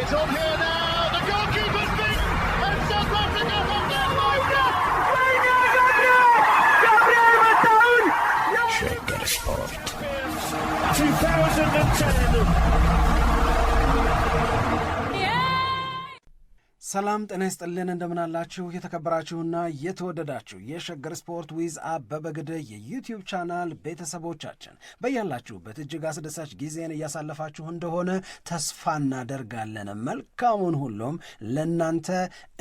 It's on here now. The goalkeeper's beaten, and South Africa have done Shagger Sport 2010. ሰላም ጤና ይስጥልን እንደምናላችሁ የተከበራችሁና የተወደዳችሁ የሸገር ስፖርት ዊዝ አበበ ግደይ የዩቲዩብ ቻናል ቤተሰቦቻችን በያላችሁበት እጅግ አስደሳች ጊዜን እያሳለፋችሁ እንደሆነ ተስፋ እናደርጋለን። መልካሙን ሁሉም ለናንተ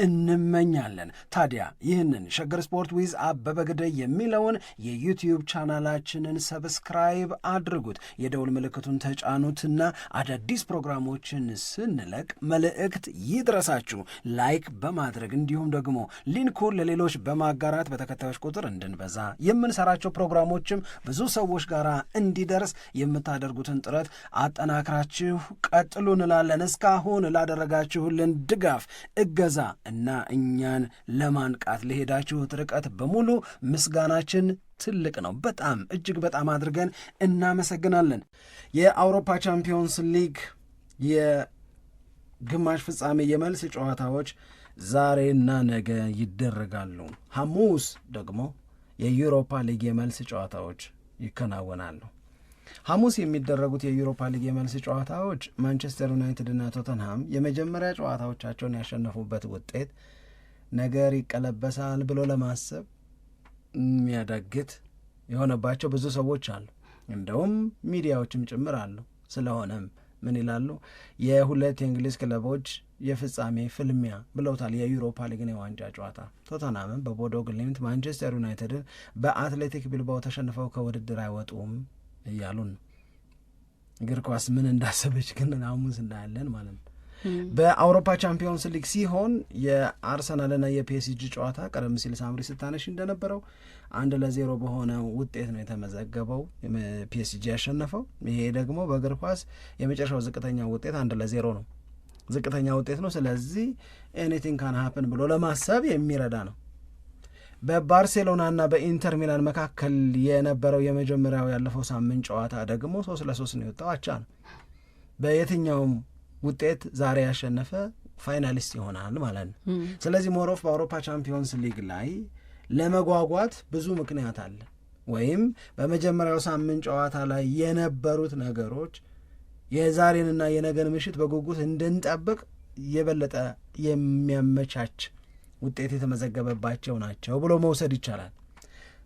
እንመኛለን። ታዲያ ይህንን ሸገር ስፖርት ዊዝ አበበ ግደይ የሚለውን የዩቲዩብ ቻናላችንን ሰብስክራይብ አድርጉት፣ የደውል ምልክቱን ተጫኑትና አዳዲስ ፕሮግራሞችን ስንለቅ መልእክት ይድረሳችሁ። ላይክ በማድረግ እንዲሁም ደግሞ ሊንኩን ለሌሎች በማጋራት በተከታዮች ቁጥር እንድንበዛ የምንሰራቸው ፕሮግራሞችም ብዙ ሰዎች ጋር እንዲደርስ የምታደርጉትን ጥረት አጠናክራችሁ ቀጥሉ እንላለን። እስካሁን ላደረጋችሁልን ድጋፍ፣ እገዛ እና እኛን ለማንቃት ለሄዳችሁት ርቀት በሙሉ ምስጋናችን ትልቅ ነው። በጣም እጅግ በጣም አድርገን እናመሰግናለን። የአውሮፓ ቻምፒዮንስ ሊግ ግማሽ ፍጻሜ የመልስ ጨዋታዎች ዛሬና ነገ ይደረጋሉ። ሐሙስ ደግሞ የዩሮፓ ሊግ የመልስ ጨዋታዎች ይከናወናሉ። ሐሙስ የሚደረጉት የዩሮፓ ሊግ የመልስ ጨዋታዎች ማንቸስተር ዩናይትድ እና ቶተንሃም የመጀመሪያ ጨዋታዎቻቸውን ያሸነፉበት ውጤት ነገር ይቀለበሳል ብሎ ለማሰብ የሚያዳግት የሆነባቸው ብዙ ሰዎች አሉ፣ እንደውም ሚዲያዎችም ጭምር አሉ። ስለሆነም ምን ይላሉ? የሁለት የእንግሊዝ ክለቦች የፍጻሜ ፍልሚያ ብለውታል የዩሮፓ ሊግን የዋንጫ ጨዋታ። ቶተንሃምን በቦዶ ግሊምት፣ ማንቸስተር ዩናይትድን በአትሌቲክ ቢልባኦ ተሸንፈው ከውድድር አይወጡም እያሉን ነው። እግር ኳስ ምን እንዳሰበች ግን ሐሙስ እናያለን ማለት ነው። በአውሮፓ ቻምፒዮንስ ሊግ ሲሆን የአርሰናልና የፒኤስጂ ጨዋታ ቀደም ሲል ሳምሪ ስታነሽ እንደነበረው 1-0 በሆነ ውጤት ነው የተመዘገበው፣ ፒኤስጂ ያሸነፈው። ይሄ ደግሞ በእግር ኳስ የመጨረሻው ዝቅተኛ ውጤት 1-0 ነው፣ ዝቅተኛ ውጤት ነው። ስለዚህ ኤኒቲንግ ካን ሃፕን ብሎ ለማሰብ የሚረዳ ነው። በባርሴሎናና በኢንተር ሚላን መካከል የነበረው የመጀመሪያው ያለፈው ሳምንት ጨዋታ ደግሞ 3-3 ነው የወጣው፣ አቻ ነው። በየትኛውም ውጤት ዛሬ ያሸነፈ ፋይናሊስት ይሆናል ማለት ነው። ስለዚህ ሞሮፍ በአውሮፓ ቻምፒዮንስ ሊግ ላይ ለመጓጓት ብዙ ምክንያት አለ። ወይም በመጀመሪያው ሳምንት ጨዋታ ላይ የነበሩት ነገሮች የዛሬንና የነገን ምሽት በጉጉት እንድንጠብቅ የበለጠ የሚያመቻች ውጤት የተመዘገበባቸው ናቸው ብሎ መውሰድ ይቻላል።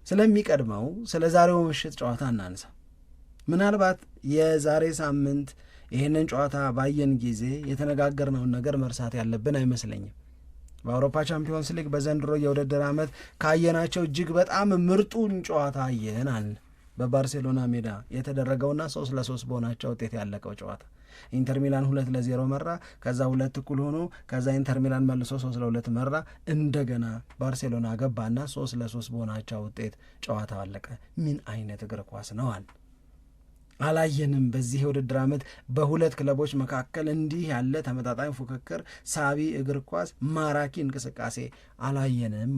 ስለሚቀድመው ስለ ዛሬው ምሽት ጨዋታ እናንሳ። ምናልባት የዛሬ ሳምንት ይህንን ጨዋታ ባየን ጊዜ የተነጋገርነውን ነገር መርሳት ያለብን አይመስለኝም። በአውሮፓ ቻምፒዮንስ ሊግ በዘንድሮ የውድድር ዓመት ካየናቸው እጅግ በጣም ምርጡን ጨዋታ አየናል። በባርሴሎና ሜዳ የተደረገውና 3-3 በሆናቸው ውጤት ያለቀው ጨዋታ ኢንተር ሚላን 2-0 መራ፣ ከዛ 2 እኩል ሆኖ ከዛ ኢንተር ሚላን መልሶ 3-2 መራ፣ እንደገና ባርሴሎና ገባና 3-3 በሆናቸው ውጤት ጨዋታ አለቀ። ምን አይነት እግር ኳስ ነው አላየንም። በዚህ የውድድር ዓመት በሁለት ክለቦች መካከል እንዲህ ያለ ተመጣጣኝ ፉክክር፣ ሳቢ እግር ኳስ፣ ማራኪ እንቅስቃሴ አላየንም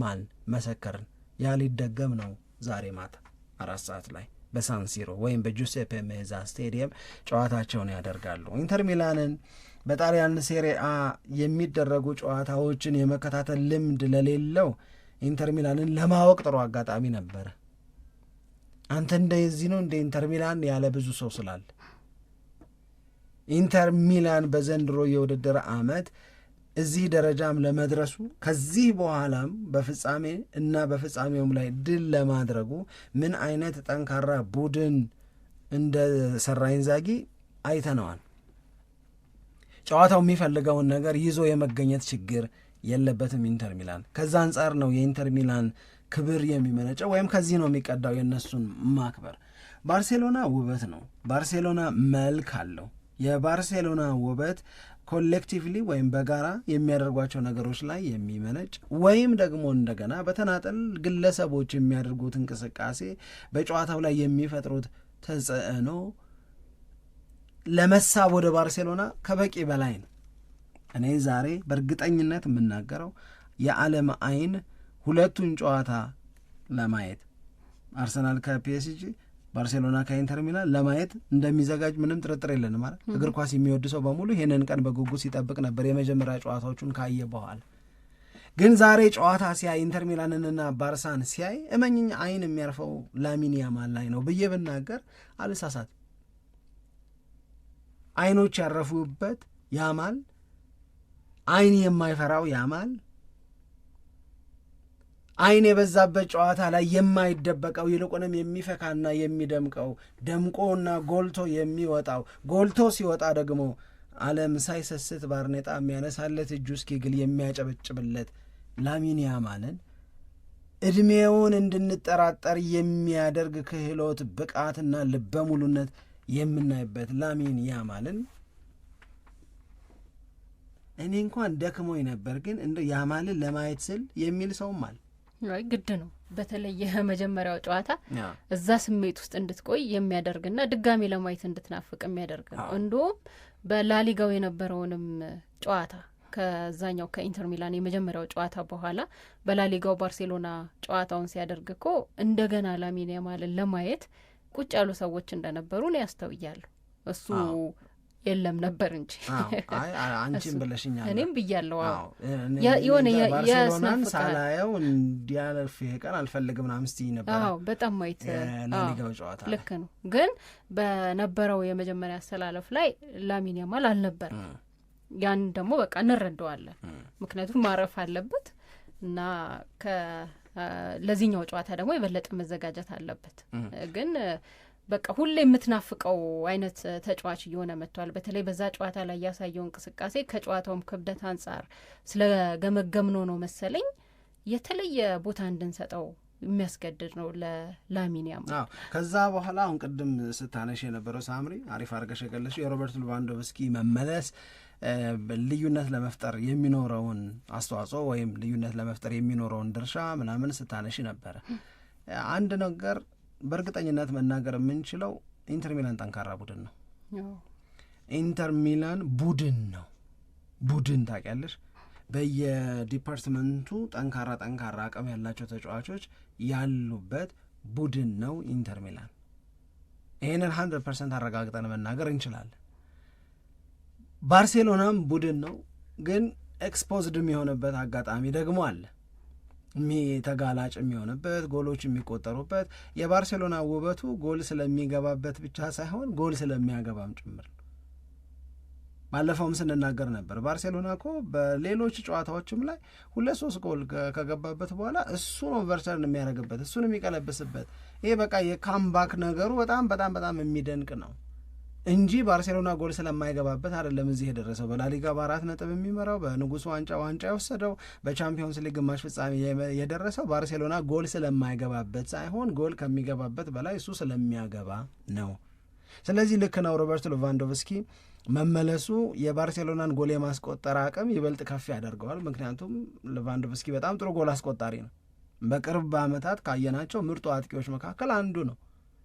መሰከርን። ያ ሊደገም ነው ዛሬ ማታ 4 ሰዓት ላይ በሳንሲሮ ወይም በጁሴፔ ሜዛ ስቴዲየም ጨዋታቸውን ያደርጋሉ። ኢንተር ሚላንን በጣሊያን ሴሪአ የሚደረጉ ጨዋታዎችን የመከታተል ልምድ ለሌለው ኢንተር ሚላንን ለማወቅ ጥሩ አጋጣሚ ነበረ። አንተ እንደዚህ ነው እንደ ኢንተር ሚላን ያለ ብዙ ሰው ስላለ ኢንተር ሚላን በዘንድሮ የውድድር ዓመት እዚህ ደረጃም ለመድረሱ ከዚህ በኋላም በፍጻሜ እና በፍጻሜውም ላይ ድል ለማድረጉ ምን አይነት ጠንካራ ቡድን እንደ ሰራ ኢንዛጊ አይተነዋል። ጨዋታው የሚፈልገውን ነገር ይዞ የመገኘት ችግር የለበትም ኢንተር ሚላን። ከዛ አንጻር ነው የኢንተር ሚላን ክብር የሚመነጨው ወይም ከዚህ ነው የሚቀዳው የእነሱን ማክበር። ባርሴሎና ውበት ነው፣ ባርሴሎና መልክ አለው። የባርሴሎና ውበት ኮሌክቲቭሊ ወይም በጋራ የሚያደርጓቸው ነገሮች ላይ የሚመነጭ ወይም ደግሞ እንደገና በተናጠል ግለሰቦች የሚያደርጉት እንቅስቃሴ በጨዋታው ላይ የሚፈጥሩት ተጽዕኖ ለመሳብ ወደ ባርሴሎና ከበቂ በላይ ነው። እኔ ዛሬ በእርግጠኝነት የምናገረው የዓለም አይን ሁለቱን ጨዋታ ለማየት አርሰናል ከፒኤስጂ ባርሴሎና ከኢንተር ሚላን ለማየት እንደሚዘጋጅ ምንም ጥርጥር የለንም ማለት እግር ኳስ የሚወድ ሰው በሙሉ ይሄንን ቀን በጉጉት ሲጠብቅ ነበር የመጀመሪያ ጨዋታዎቹን ካየ በኋላ። ግን ዛሬ ጨዋታ ሲያይ ኢንተር ሚላንንና ባርሳን ሲያይ እመኝኝ አይን የሚያርፈው ላሚን ያማል ላይ ነው ብዬ ብናገር አልሳሳት። አይኖች ያረፉበት ያማል፣ አይን የማይፈራው ያማል፣ አይን የበዛበት ጨዋታ ላይ የማይደበቀው ይልቁንም የሚፈካና የሚደምቀው ደምቆና ጎልቶ የሚወጣው ጎልቶ ሲወጣ ደግሞ ዓለም ሳይሰስት ባርኔጣ የሚያነሳለት እጁ እስኪግል የሚያጨበጭብለት ላሚን ያማልን ዕድሜውን እንድንጠራጠር የሚያደርግ ክህሎት፣ ብቃትና ልበሙሉነት የምናይበት ላሚን ያማልን እኔ እንኳን ደክሞኝ ነበር፣ ግን እንደ ያማልን ለማየት ስል የሚል ሰውም አለ። ግድ ነው። በተለይ የመጀመሪያው ጨዋታ እዛ ስሜት ውስጥ እንድትቆይ የሚያደርግና ድጋሚ ለማየት እንድትናፍቅ የሚያደርግ ነው። እንዲሁም በላሊጋው የነበረውንም ጨዋታ ከዛኛው ከኢንተር ሚላን የመጀመሪያው ጨዋታ በኋላ በላሊጋው ባርሴሎና ጨዋታውን ሲያደርግ እኮ እንደገና ላሚን ያማልን ለማየት ቁጭ ያሉ ሰዎች እንደነበሩ ነው ያስተውያለሁ። እሱ የለም ነበር እንጂ አንቺም ብለሽኛል፣ እኔም ብያለሁ። የሆነ ባርሴሎናን ሳላየው እንዲያልፍ ይሄ ቀን አልፈልግም ምናምን ስትይ ነበር። በጣም ማየት ላሊጋው ጨዋታ ልክ ነው። ግን በነበረው የመጀመሪያ አሰላለፍ ላይ ላሚን ያማል አልነበረም። ያን ደግሞ በቃ እንረዳዋለን፣ ምክንያቱም ማረፍ አለበት እና ለዚህኛው ጨዋታ ደግሞ የበለጠ መዘጋጀት አለበት። ግን በቃ ሁሌ የምትናፍቀው አይነት ተጫዋች እየሆነ መጥቷል። በተለይ በዛ ጨዋታ ላይ ያሳየው እንቅስቃሴ ከጨዋታውም ክብደት አንጻር ስለገመገምነው ነው መሰለኝ የተለየ ቦታ እንድንሰጠው የሚያስገድድ ነው ለላሚን ያማል። ከዛ በኋላ አሁን ቅድም ስታነሽ የነበረው ሳምሪ አሪፍ አድርገሽ የገለሽው የሮበርት ሌቫንዶቭስኪ መመለስ ልዩነት ለመፍጠር የሚኖረውን አስተዋጽኦ ወይም ልዩነት ለመፍጠር የሚኖረውን ድርሻ ምናምን ስታነሽ ነበረ። አንድ ነገር በእርግጠኝነት መናገር የምንችለው ኢንተር ሚላን ጠንካራ ቡድን ነው። ኢንተር ሚላን ቡድን ነው። ቡድን ታውቂያለሽ፣ በየዲፓርትመንቱ ጠንካራ አቅም ያላቸው ተጫዋቾች ያሉበት ቡድን ነው ኢንተር ሚላን። ይህንን 100% አረጋግጠን መናገር እንችላለን። ባርሴሎናም ቡድን ነው፣ ግን ኤክስፖዝድ የሚሆንበት አጋጣሚ ደግሞ አለ። ተጋላጭ የሚሆንበት፣ ጎሎች የሚቆጠሩበት። የባርሴሎና ውበቱ ጎል ስለሚገባበት ብቻ ሳይሆን ጎል ስለሚያገባም ጭምር። ባለፈውም ስንናገር ነበር ባርሴሎና እኮ በሌሎች ጨዋታዎችም ላይ 2-3 ጎል ከገባበት በኋላ እሱ ነው ቨርተርን የሚያደርግበት፣ እሱን የሚቀለብስበት። ይሄ በቃ የካምባክ ነገሩ በጣም የሚደንቅ ነው እንጂ ባርሴሎና ጎል ስለማይገባበት አይደለም እዚህ የደረሰው። በላሊጋ በ4 ነጥብ የሚመራው፣ በንጉሱ ዋንጫ የወሰደው፣ በቻምፒዮንስ ሊግ ግማሽ ፍጻሜ የደረሰው ባርሴሎና ጎል ስለማይገባበት ሳይሆን ጎል ከሚገባበት በላይ እሱ ስለሚያገባ ነው። ስለዚህ ልክ ነው ሮበርት ሌቫንዶቭስኪ መመለሱ የባርሴሎናን ጎል የማስቆጠር አቅም ይበልጥ ከፍ ያደርገዋል። ምክንያቱም ሌቫንዶቭስኪ በጣም ጥሩ ጎል አስቆጣሪ ነው። በቅርብ ዓመታት ካየናቸው ምርጡ አጥቂዎች መካከል አንዱ ነው።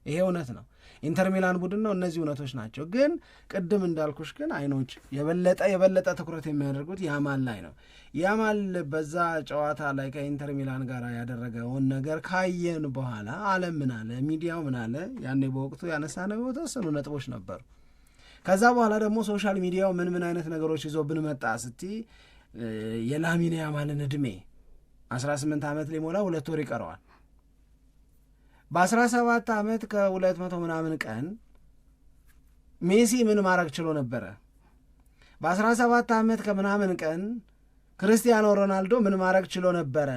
ይሄ እውነት ነው። ኢንተር ሚላን ቡድን ነው። እነዚህ እውነቶች ናቸው። ግን ቅድም እንዳልኩሽ ግን አይኖች የበለጠ ትኩረት የሚያደርጉት ያማል ላይ ነው። ያማል በዛ ጨዋታ ላይ ከኢንተር ሚላን ጋር ያደረገውን ነገር ካየን በኋላ ዓለም ምን አለ፣ ሚዲያው ምን አለ፣ ያኔ በወቅቱ ያነሳነው የተወሰኑ ነጥቦች ነበሩ። ከዛ በኋላ ደግሞ ሶሻል ሚዲያው ምን አይነት ነገሮች ይዞብን መጣ ስትይ የላሚን ያማልን ዕድሜ 18 ዓመት ሊሞላ 2 ወር ይቀረዋል። በ17 ዓመት ከ200 ምናምን ቀን ሜሲ ምን ማድረግ ችሎ ነበረ? በ17 ዓመት ከምናምን ቀን ክርስቲያኖ ሮናልዶ ምን ማድረግ ችሎ ነበረ?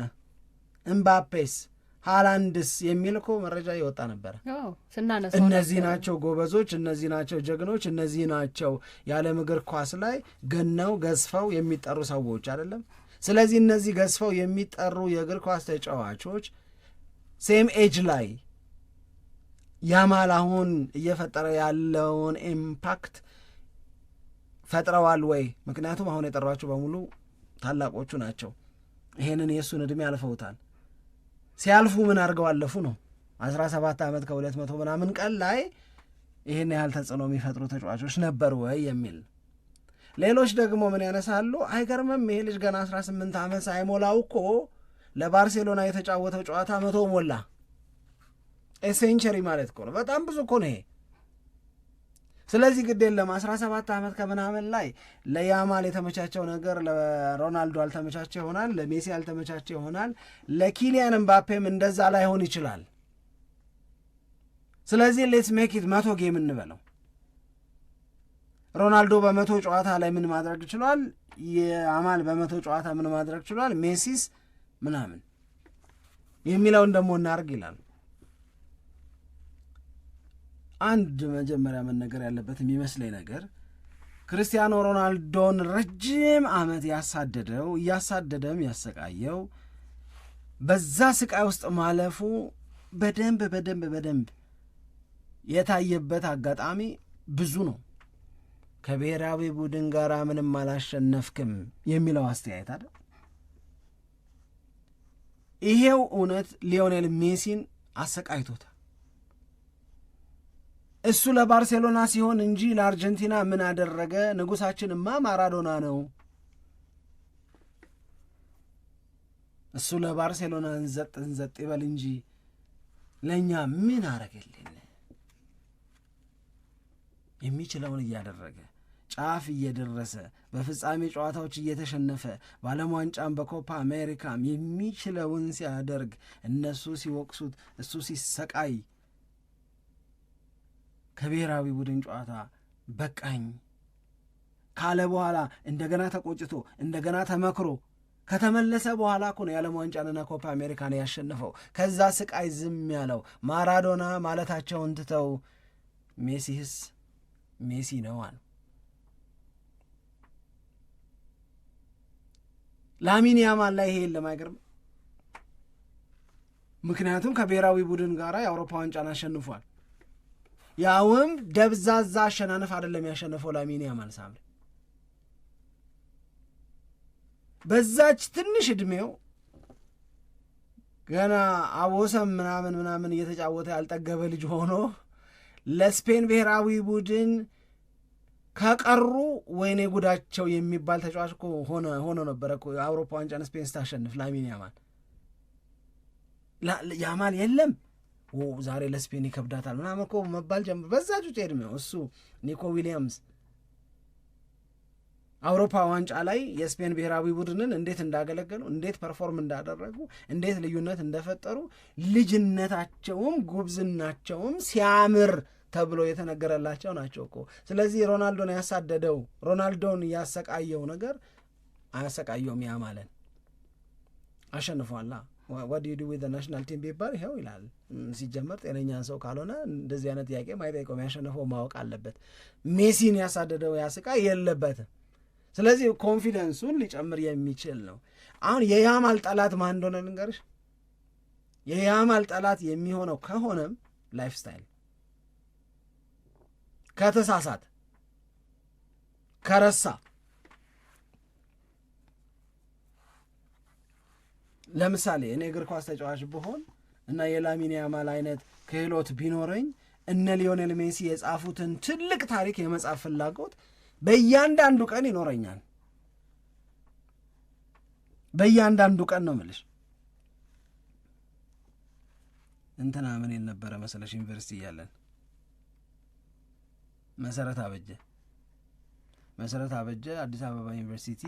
እምባፔስ፣ ሃላንድስ የሚል እኮ መረጃ ይወጣ ነበረ። እነዚህ ናቸው ጎበዞች፣ እነዚህ ናቸው ጀግኖች፣ እነዚህ ናቸው የዓለም እግር ኳስ ላይ ገነው ገዝፈው የሚጠሩ ሰዎች አይደለም። ስለዚህ እነዚህ ገዝፈው የሚጠሩ የእግር ኳስ ተጫዋቾች ሴም ኤጅ ላይ ያማል አሁን እየፈጠረ ያለውን ኢምፓክት ፈጥረዋል ወይ? ምክንያቱም አሁን የጠሯቸው በሙሉ ታላቆቹ ናቸው። ይሄንን የእሱን ዕድሜ አልፈውታል። ሲያልፉ ምን አድርገው አለፉ ነው። 17 ዓመት ከ200 ምናምን ቀን ላይ ይህን ያህል ተጽዕኖ የሚፈጥሩ ተጫዋቾች ነበሩ ወይ የሚል። ሌሎች ደግሞ ምን ያነሳሉ? አይገርምም ይሄ ልጅ ገና 18 ዓመት ሳይሞላው እኮ ለባርሴሎና የተጫወተው ጨዋታ 100 ሞላ። ሴንቸሪ ማለት እኮ ነው። በጣም ብዙ እኮ ነው ይሄ። ስለዚህ ግድ የለም 17 ዓመት ከምናምን ላይ ለያማል የተመቻቸው ነገር ለሮናልዶ አልተመቻቸ ይሆናል፣ ለሜሲ አልተመቻቸ ይሆናል፣ ለኪሊያን ምባፔም እንደዛ ላይሆን ይችላል። ስለዚህ ሌትስ ሜክ ኢት 100 ጌም እንበለው። ሮናልዶ በ100 ጨዋታ ላይ ምን ማድረግ ይችላል? ያማል በ100 ጨዋታ ምን ማድረግ ይችላል? ሜሲስ ምናምን የሚለውን ደግሞ እናርግ ይላል። አንድ መጀመሪያ መነገር ያለበት የሚመስለኝ ነገር ክርስቲያኖ ሮናልዶን ረጅም ዓመት ያሳደደው እያሳደደም ያሰቃየው በዛ ስቃይ ውስጥ ማለፉ በደንብ የታየበት አጋጣሚ ብዙ ነው። ከብሔራዊ ቡድን ጋር ምንም አላሸነፍክም የሚለው አስተያየት አይደል? ይሄው እውነት ሊዮኔል ሜሲን አሰቃይቶታል። እሱ ለባርሴሎና ሲሆን እንጂ ለአርጀንቲና ምን አደረገ? ንጉሳችንማ ማራዶና ነው። እሱ ለባርሴሎና እንዘጥ ይበል እንጂ ለእኛ ምን አረገልን? የሚችለውን እያደረገ ጫፍ እየደረሰ በፍጻሜ ጨዋታዎች እየተሸነፈ በዓለም ዋንጫም በኮፓ አሜሪካም የሚችለውን ሲያደርግ እነሱ ሲወቅሱት እሱ ሲሰቃይ ከብሔራዊ ቡድን ጨዋታ በቃኝ ካለ በኋላ እንደገና ተቆጭቶ እንደገና ተመክሮ ከተመለሰ በኋላ እኮ ነው የዓለም ዋንጫንና ኮፓ አሜሪካን ያሸነፈው። ከዛ ስቃይ ዝም ያለው ማራዶና ማለታቸውን ትተው ሜሲስ ሜሲ ነው አሉ። ላሚን ያማል ላይ ይሄ የለም። አይገርም? ምክንያቱም ከብሔራዊ ቡድን ጋር የአውሮፓ ዋንጫን አሸንፏል። ያውም ደብዛዛ አሸናነፍ አይደለም ያሸነፈው ላሚን ያማል ሳምሪ በዛች ትንሽ ዕድሜው ገና አቦሰም ምናምን እየተጫወተ ያልጠገበ ልጅ ሆኖ ለስፔን ብሔራዊ ቡድን ከቀሩ ወይኔ ጉዳቸው የሚባል ተጫዋች እኮ ሆኖ ነበረ እኮ የአውሮፓ ዋንጫን ስፔን ስታሸንፍ ላሚን ያማል የለም ዛሬ ለስፔን ይከብዳታል ምናምን እኮ መባል ጀምሮ በዛች ውጤት ዕድሜው እሱ ኒኮ ዊሊያምስ አውሮፓ ዋንጫ ላይ የስፔን ብሔራዊ ቡድንን እንዴት እንዳገለገሉ እንዴት ፐርፎርም እንዳደረጉ እንዴት ልዩነት እንደፈጠሩ ልጅነታቸውም ጉብዝናቸውም ሲያምር ተብሎ የተነገረላቸው ናቸው እኮ። ስለዚህ ሮናልዶን ያሳደደው ሮናልዶን ያሰቃየው ነገር አያሰቃየውም። ያማለን አሸንፏላ what do you do with the national team ቢባል ይኸው ይላል። ሲጀመር ጤነኛ ሰው ካልሆነ እንደዚህ አይነት ጥያቄ ማይጠይቀውም። ያሸነፈው ማወቅ አለበት። ሜሲን ያሳደደው ያስቃይ የለበትም። ስለዚህ ኮንፊደንሱን ሊጨምር የሚችል ነው። አሁን የያማል ጠላት ማን እንደሆነ ልንገርሽ። የያማል ጠላት የሚሆነው ከሆነም ላይፍ ስታይል ከተሳሳት ከረሳ ለምሳሌ እኔ እግር ኳስ ተጫዋች ብሆን እና የላሚን ያማል አይነት ክህሎት ቢኖረኝ እነ ሊዮኔል ሜሲ የጻፉትን ትልቅ ታሪክ የመጻፍ ፍላጎት በእያንዳንዱ ቀን ይኖረኛል። በእያንዳንዱ ቀን ነው የምልሽ። እንትና ምን ይል ነበረ መሰለሽ ዩኒቨርሲቲ እያለን መሰረት አበጀ አዲስ አበባ ዩኒቨርሲቲ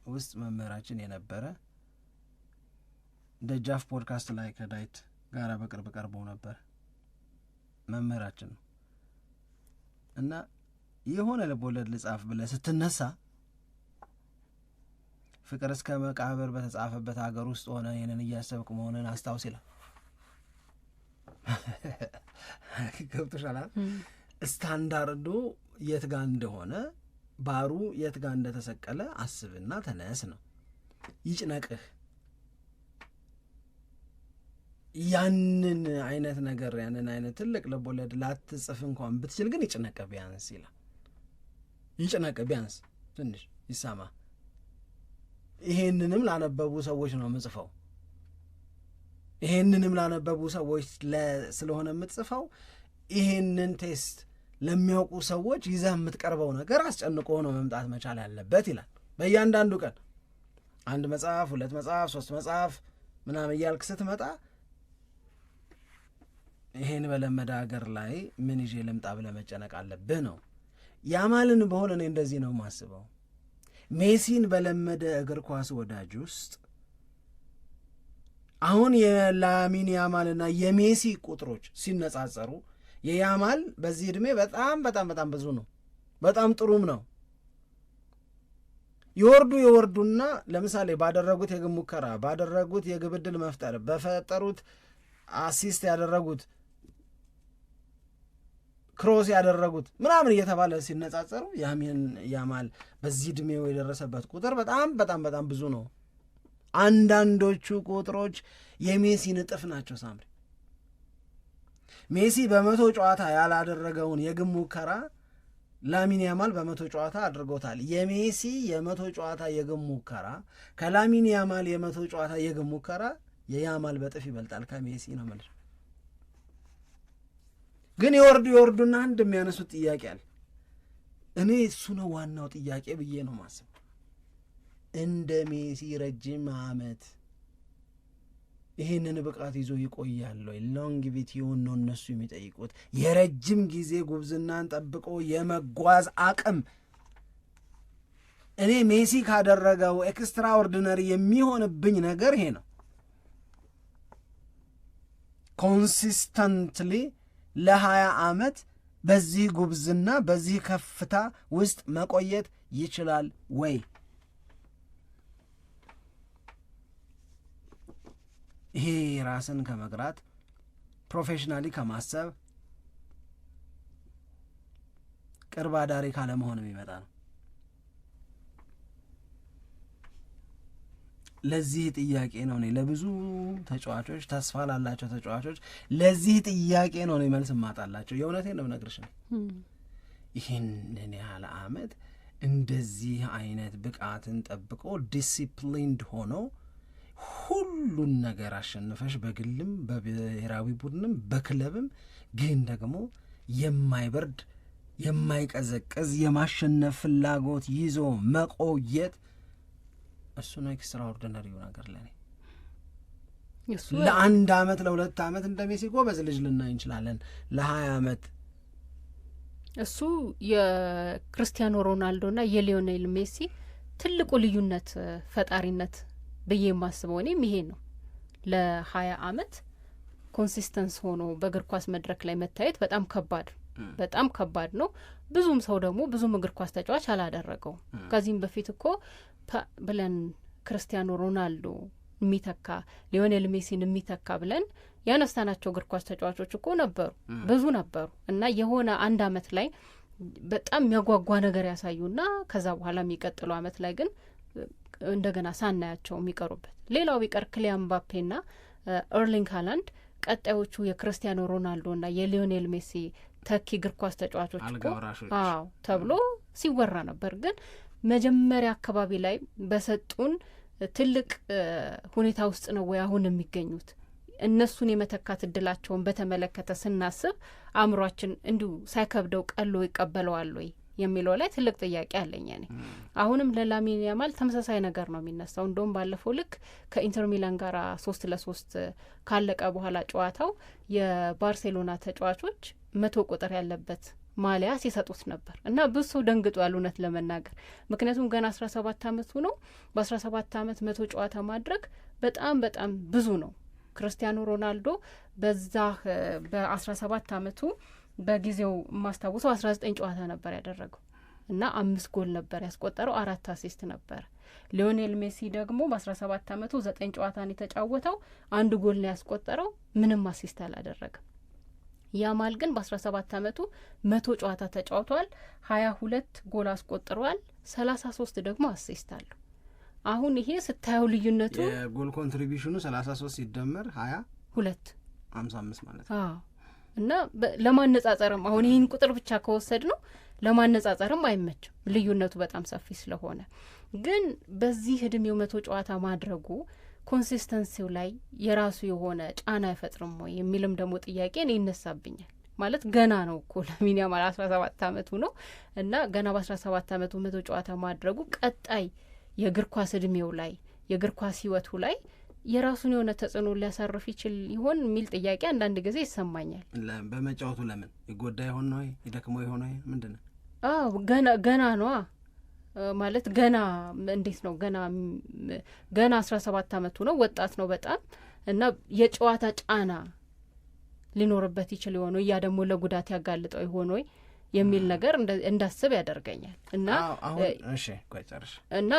ውስጥ መምህራችን የነበረ ደጃፍ ፖድካስት ላይ ከዳዊት ጋራ በቅርብ ቀርቦ ነበር። መምህራችን ነው እና የሆነ ልቦለድ ልጻፍ ብለህ ስትነሳ ፍቅር እስከ መቃብር በተጻፈበት ሀገር ውስጥ ሆነ ይህንን እያሰብክ መሆንን አስታውስ ይላል። ገብቶሻል? ስታንዳርዱ የት ጋር እንደሆነ ባሩ የት ጋር እንደተሰቀለ አስብና ተነስ ነው። ይጭነቅህ ያንን አይነት ነገር ያንን አይነት ትልቅ ልቦለድ ላትጽፍ እንኳን ብትችል ግን ይጭነቅህ ቢያንስ ይላል። ይጭነቅህ ቢያንስ ትንሽ ይሰማ። ይሄንንም ላነበቡ ሰዎች ነው የምጽፈው። ይሄንንም ላነበቡ ሰዎች ስለሆነ የምትጽፈው ይሄንን ቴስት ለሚያውቁ ሰዎች ይዘህ የምትቀርበው ነገር አስጨንቆ ነው መምጣት መቻል ያለበት ይላል። በእያንዳንዱ ቀን 1 መጽሐፍ 2 መጽሐፍ 3 መጽሐፍ ምናምን እያልክ ስትመጣ ይሄን በለመደ ሀገር ላይ ምን ይዤ ልምጣ ብለህ መጨነቅ አለብህ ነው። ያማልን በሆነ እኔ እንደዚህ ነው የማስበው። ሜሲን በለመደ እግር ኳስ ወዳጅ ውስጥ አሁን የላሚን ያማልና የሜሲ ቁጥሮች ሲነጻጸሩ የያማል በዚህ ዕድሜ በጣም በጣም በጣም ብዙ ነው፣ በጣም ጥሩም ነው። የወርዱና ለምሳሌ ባደረጉት የግብ ሙከራ፣ ባደረጉት የግብ ዕድል መፍጠር፣ በፈጠሩት አሲስት ያደረጉት፣ ክሮስ ያደረጉት ምናምን እየተባለ ሲነጻጸሩ ያሚን ያማል በዚህ ዕድሜው የደረሰበት ቁጥር በጣም በጣም በጣም ብዙ ነው። አንዳንዶቹ ቁጥሮች የሜሲን እጥፍ ናቸው። ሳምሪ ሜሲ በመቶ ጨዋታ ያላደረገውን የግብ ሙከራ ላሚን ያማል በመቶ ጨዋታ አድርጎታል። የሜሲ የመቶ ጨዋታ የግብ ሙከራ ከላሚን ያማል የመቶ ጨዋታ የግብ ሙከራ የያማል በጥፍ ይበልጣል ከሜሲ ነው ማለት። ግን የወርዱና አንድ የሚያነሱት ጥያቄ አለ። እኔ እሱ ነው ዋናው ጥያቄ ብዬ ነው ማስብ። እንደ ሜሲ ረጅም ዓመት ይህንን ብቃት ይዞ ይቆያል ወይ? ሎንጊቪቲውን ነው እነሱ የሚጠይቁት። የረጅም ጊዜ ጉብዝናን ጠብቆ የመጓዝ አቅም እኔ ሜሲ ካደረገው ኤክስትራኦርዲነሪ የሚሆንብኝ ነገር ይሄ ነው። ኮንሲስተንትሊ ለ20 ዓመት በዚህ ጉብዝና በዚህ ከፍታ ውስጥ መቆየት ይችላል ወይ? ይሄ ራስን ከመግራት ፕሮፌሽናሊ ከማሰብ ቅርብ አዳሪ ካለመሆን የሚመጣ ነው። ለዚህ ጥያቄ ነው እኔ ለብዙ ተጫዋቾች ተስፋ ላላቸው ተጫዋቾች ለዚህ ጥያቄ ነው እኔ መልስ ማጣላቸው። የእውነቴን ነው የምነግርሽ ነው። ይህንን ያህል ዓመት እንደዚህ አይነት ብቃትን ጠብቆ ዲሲፕሊንድ ሆኖ ሁሉን ነገር አሸንፈሽ በግልም በብሔራዊ ቡድንም በክለብም ግን ደግሞ የማይበርድ የማይቀዘቅዝ የማሸነፍ ፍላጎት ይዞ መቆየት እሱ ነው ኤክስትራኦርዲነሪው ነገር ለኔ። ለአንድ ዓመት ለሁለት ዓመት እንደ ሜሲ ጎበዝ ልጅ ልናይ እንችላለን። ለ20 ዓመት እሱ የክርስቲያኖ ሮናልዶና የሊዮኔል ሜሲ ትልቁ ልዩነት ፈጣሪነት ብዬ የማስበው እኔም ይሄ ነው። ለ20 ዓመት ኮንሲስተንስ ሆኖ በእግር ኳስ መድረክ ላይ መታየት በጣም ከባድ ነው። ብዙም ሰው ደግሞ ብዙም እግር ኳስ ተጫዋች አላደረገውም። ከዚህም በፊት እኮ ብለን ክርስቲያኖ ሮናልዶ የሚተካ ሊዮኔል ሜሲን የሚተካ ብለን ያነሳናቸው እግር ኳስ ተጫዋቾች እኮ ነበሩ፣ ብዙ ነበሩ እና የሆነ አንድ ዓመት ላይ በጣም የሚያጓጓ ነገር ያሳዩና ከዛ በኋላ የሚቀጥለው ዓመት ላይ ግን እንደገና ሳናያቸው የሚቀሩበት። ሌላው ቢቀር ክሊያን ምባፔና ኤርሊንግ ሃላንድ ቀጣዮቹ የክርስቲያኖ ሮናልዶና የሊዮኔል ሜሲ ተኪ እግር ኳስ ተጫዋቾች እኮ ተብሎ ሲወራ ነበር። ግን መጀመሪያ አካባቢ ላይ በሰጡን ትልቅ ሁኔታ ውስጥ ነው ወይ አሁን የሚገኙት? እነሱን የመተካት እድላቸውን በተመለከተ ስናስብ አእምሯችን እንዲሁ ሳይከብደው ቀሎ ይቀበለዋል ወይ የሚለው ላይ ትልቅ ጥያቄ አለኝ እኔ። አሁንም ለላሚን ያማል ተመሳሳይ ነገር ነው የሚነሳው። እንደውም ባለፈው ልክ ከኢንተር ሚላን ጋር 3-3 ካለቀ በኋላ ጨዋታው የባርሴሎና ተጫዋቾች 100 ቁጥር ያለበት ማሊያ ሲሰጡት ነበር እና ብዙ ሰው ደንግጧል እውነት ለመናገር። ምክንያቱም ገና 17 ዓመቱ ነው። በ17 ዓመት 100 ጨዋታ ማድረግ በጣም በጣም ብዙ ነው። ክርስቲያኖ ሮናልዶ በዛ በ17 ዓመቱ በጊዜው ማስታወሰው 19 ጨዋታ ነበር ያደረገው እና 5 ጎል ነበር ያስቆጠረው፣ 4 አሲስት ነበር። ሊዮኔል ሜሲ ደግሞ በ17 ዓመቱ 9 ጨዋታን የተጫወተው 1 ጎል ነው ያስቆጠረው፣ ምንም አሲስት አላደረገም። ያማል ግን በ17 ዓመቱ 100 ጨዋታ ተጫውቷል፣ 22 ጎል አስቆጥሯል፣ 33 ደግሞ አሲስት አለው። አሁን ይሄ ስታየው ልዩነቱ የጎል ኮንትሪቢዩሽኑ 33 ሲደመር 22 55 ማለት ነው። እና ለማነጻጸርም አሁን ይህን ቁጥር ብቻ ከወሰድ ነው ለማነጻጸርም አይመችም፣ ልዩነቱ በጣም ሰፊ ስለሆነ። ግን በዚህ እድሜው 100 ጨዋታ ማድረጉ ኮንሲስተንሲው ላይ የራሱ የሆነ ጫና አይፈጥርም ወይ የሚልም ደግሞ ጥያቄ እኔ ይነሳብኛል። ማለት ገና ነው እኮ ላሚን ያማል 17 ዓመቱ ነው እና ገና በ17 ዓመቱ 100 ጨዋታ ማድረጉ ቀጣይ የእግር ኳስ እድሜው ላይ የእግር ኳስ ህይወቱ ላይ የራሱን የሆነ ተጽዕኖ ሊያሳርፍ ይችል ይሆን የሚል ጥያቄ አንዳንድ ጊዜ ይሰማኛል። በመጫወቱ ለምን ይጎዳ ይሆን ነው ይደክሞ ይሆን ነው ምንድነው? አዎ ገና ነው ማለት ገና እንዴት ነው ገና 17 ዓመቱ ነው፣ ወጣት ነው በጣም እና የጨዋታ ጫና ሊኖርበት ይችል ይሆን ያ ደግሞ ለጉዳት ያጋልጠው ይሆን ወይ የሚል ነገር እንዳስብ ያደርገኛል። እና እሺ ቆይጨርሽ እና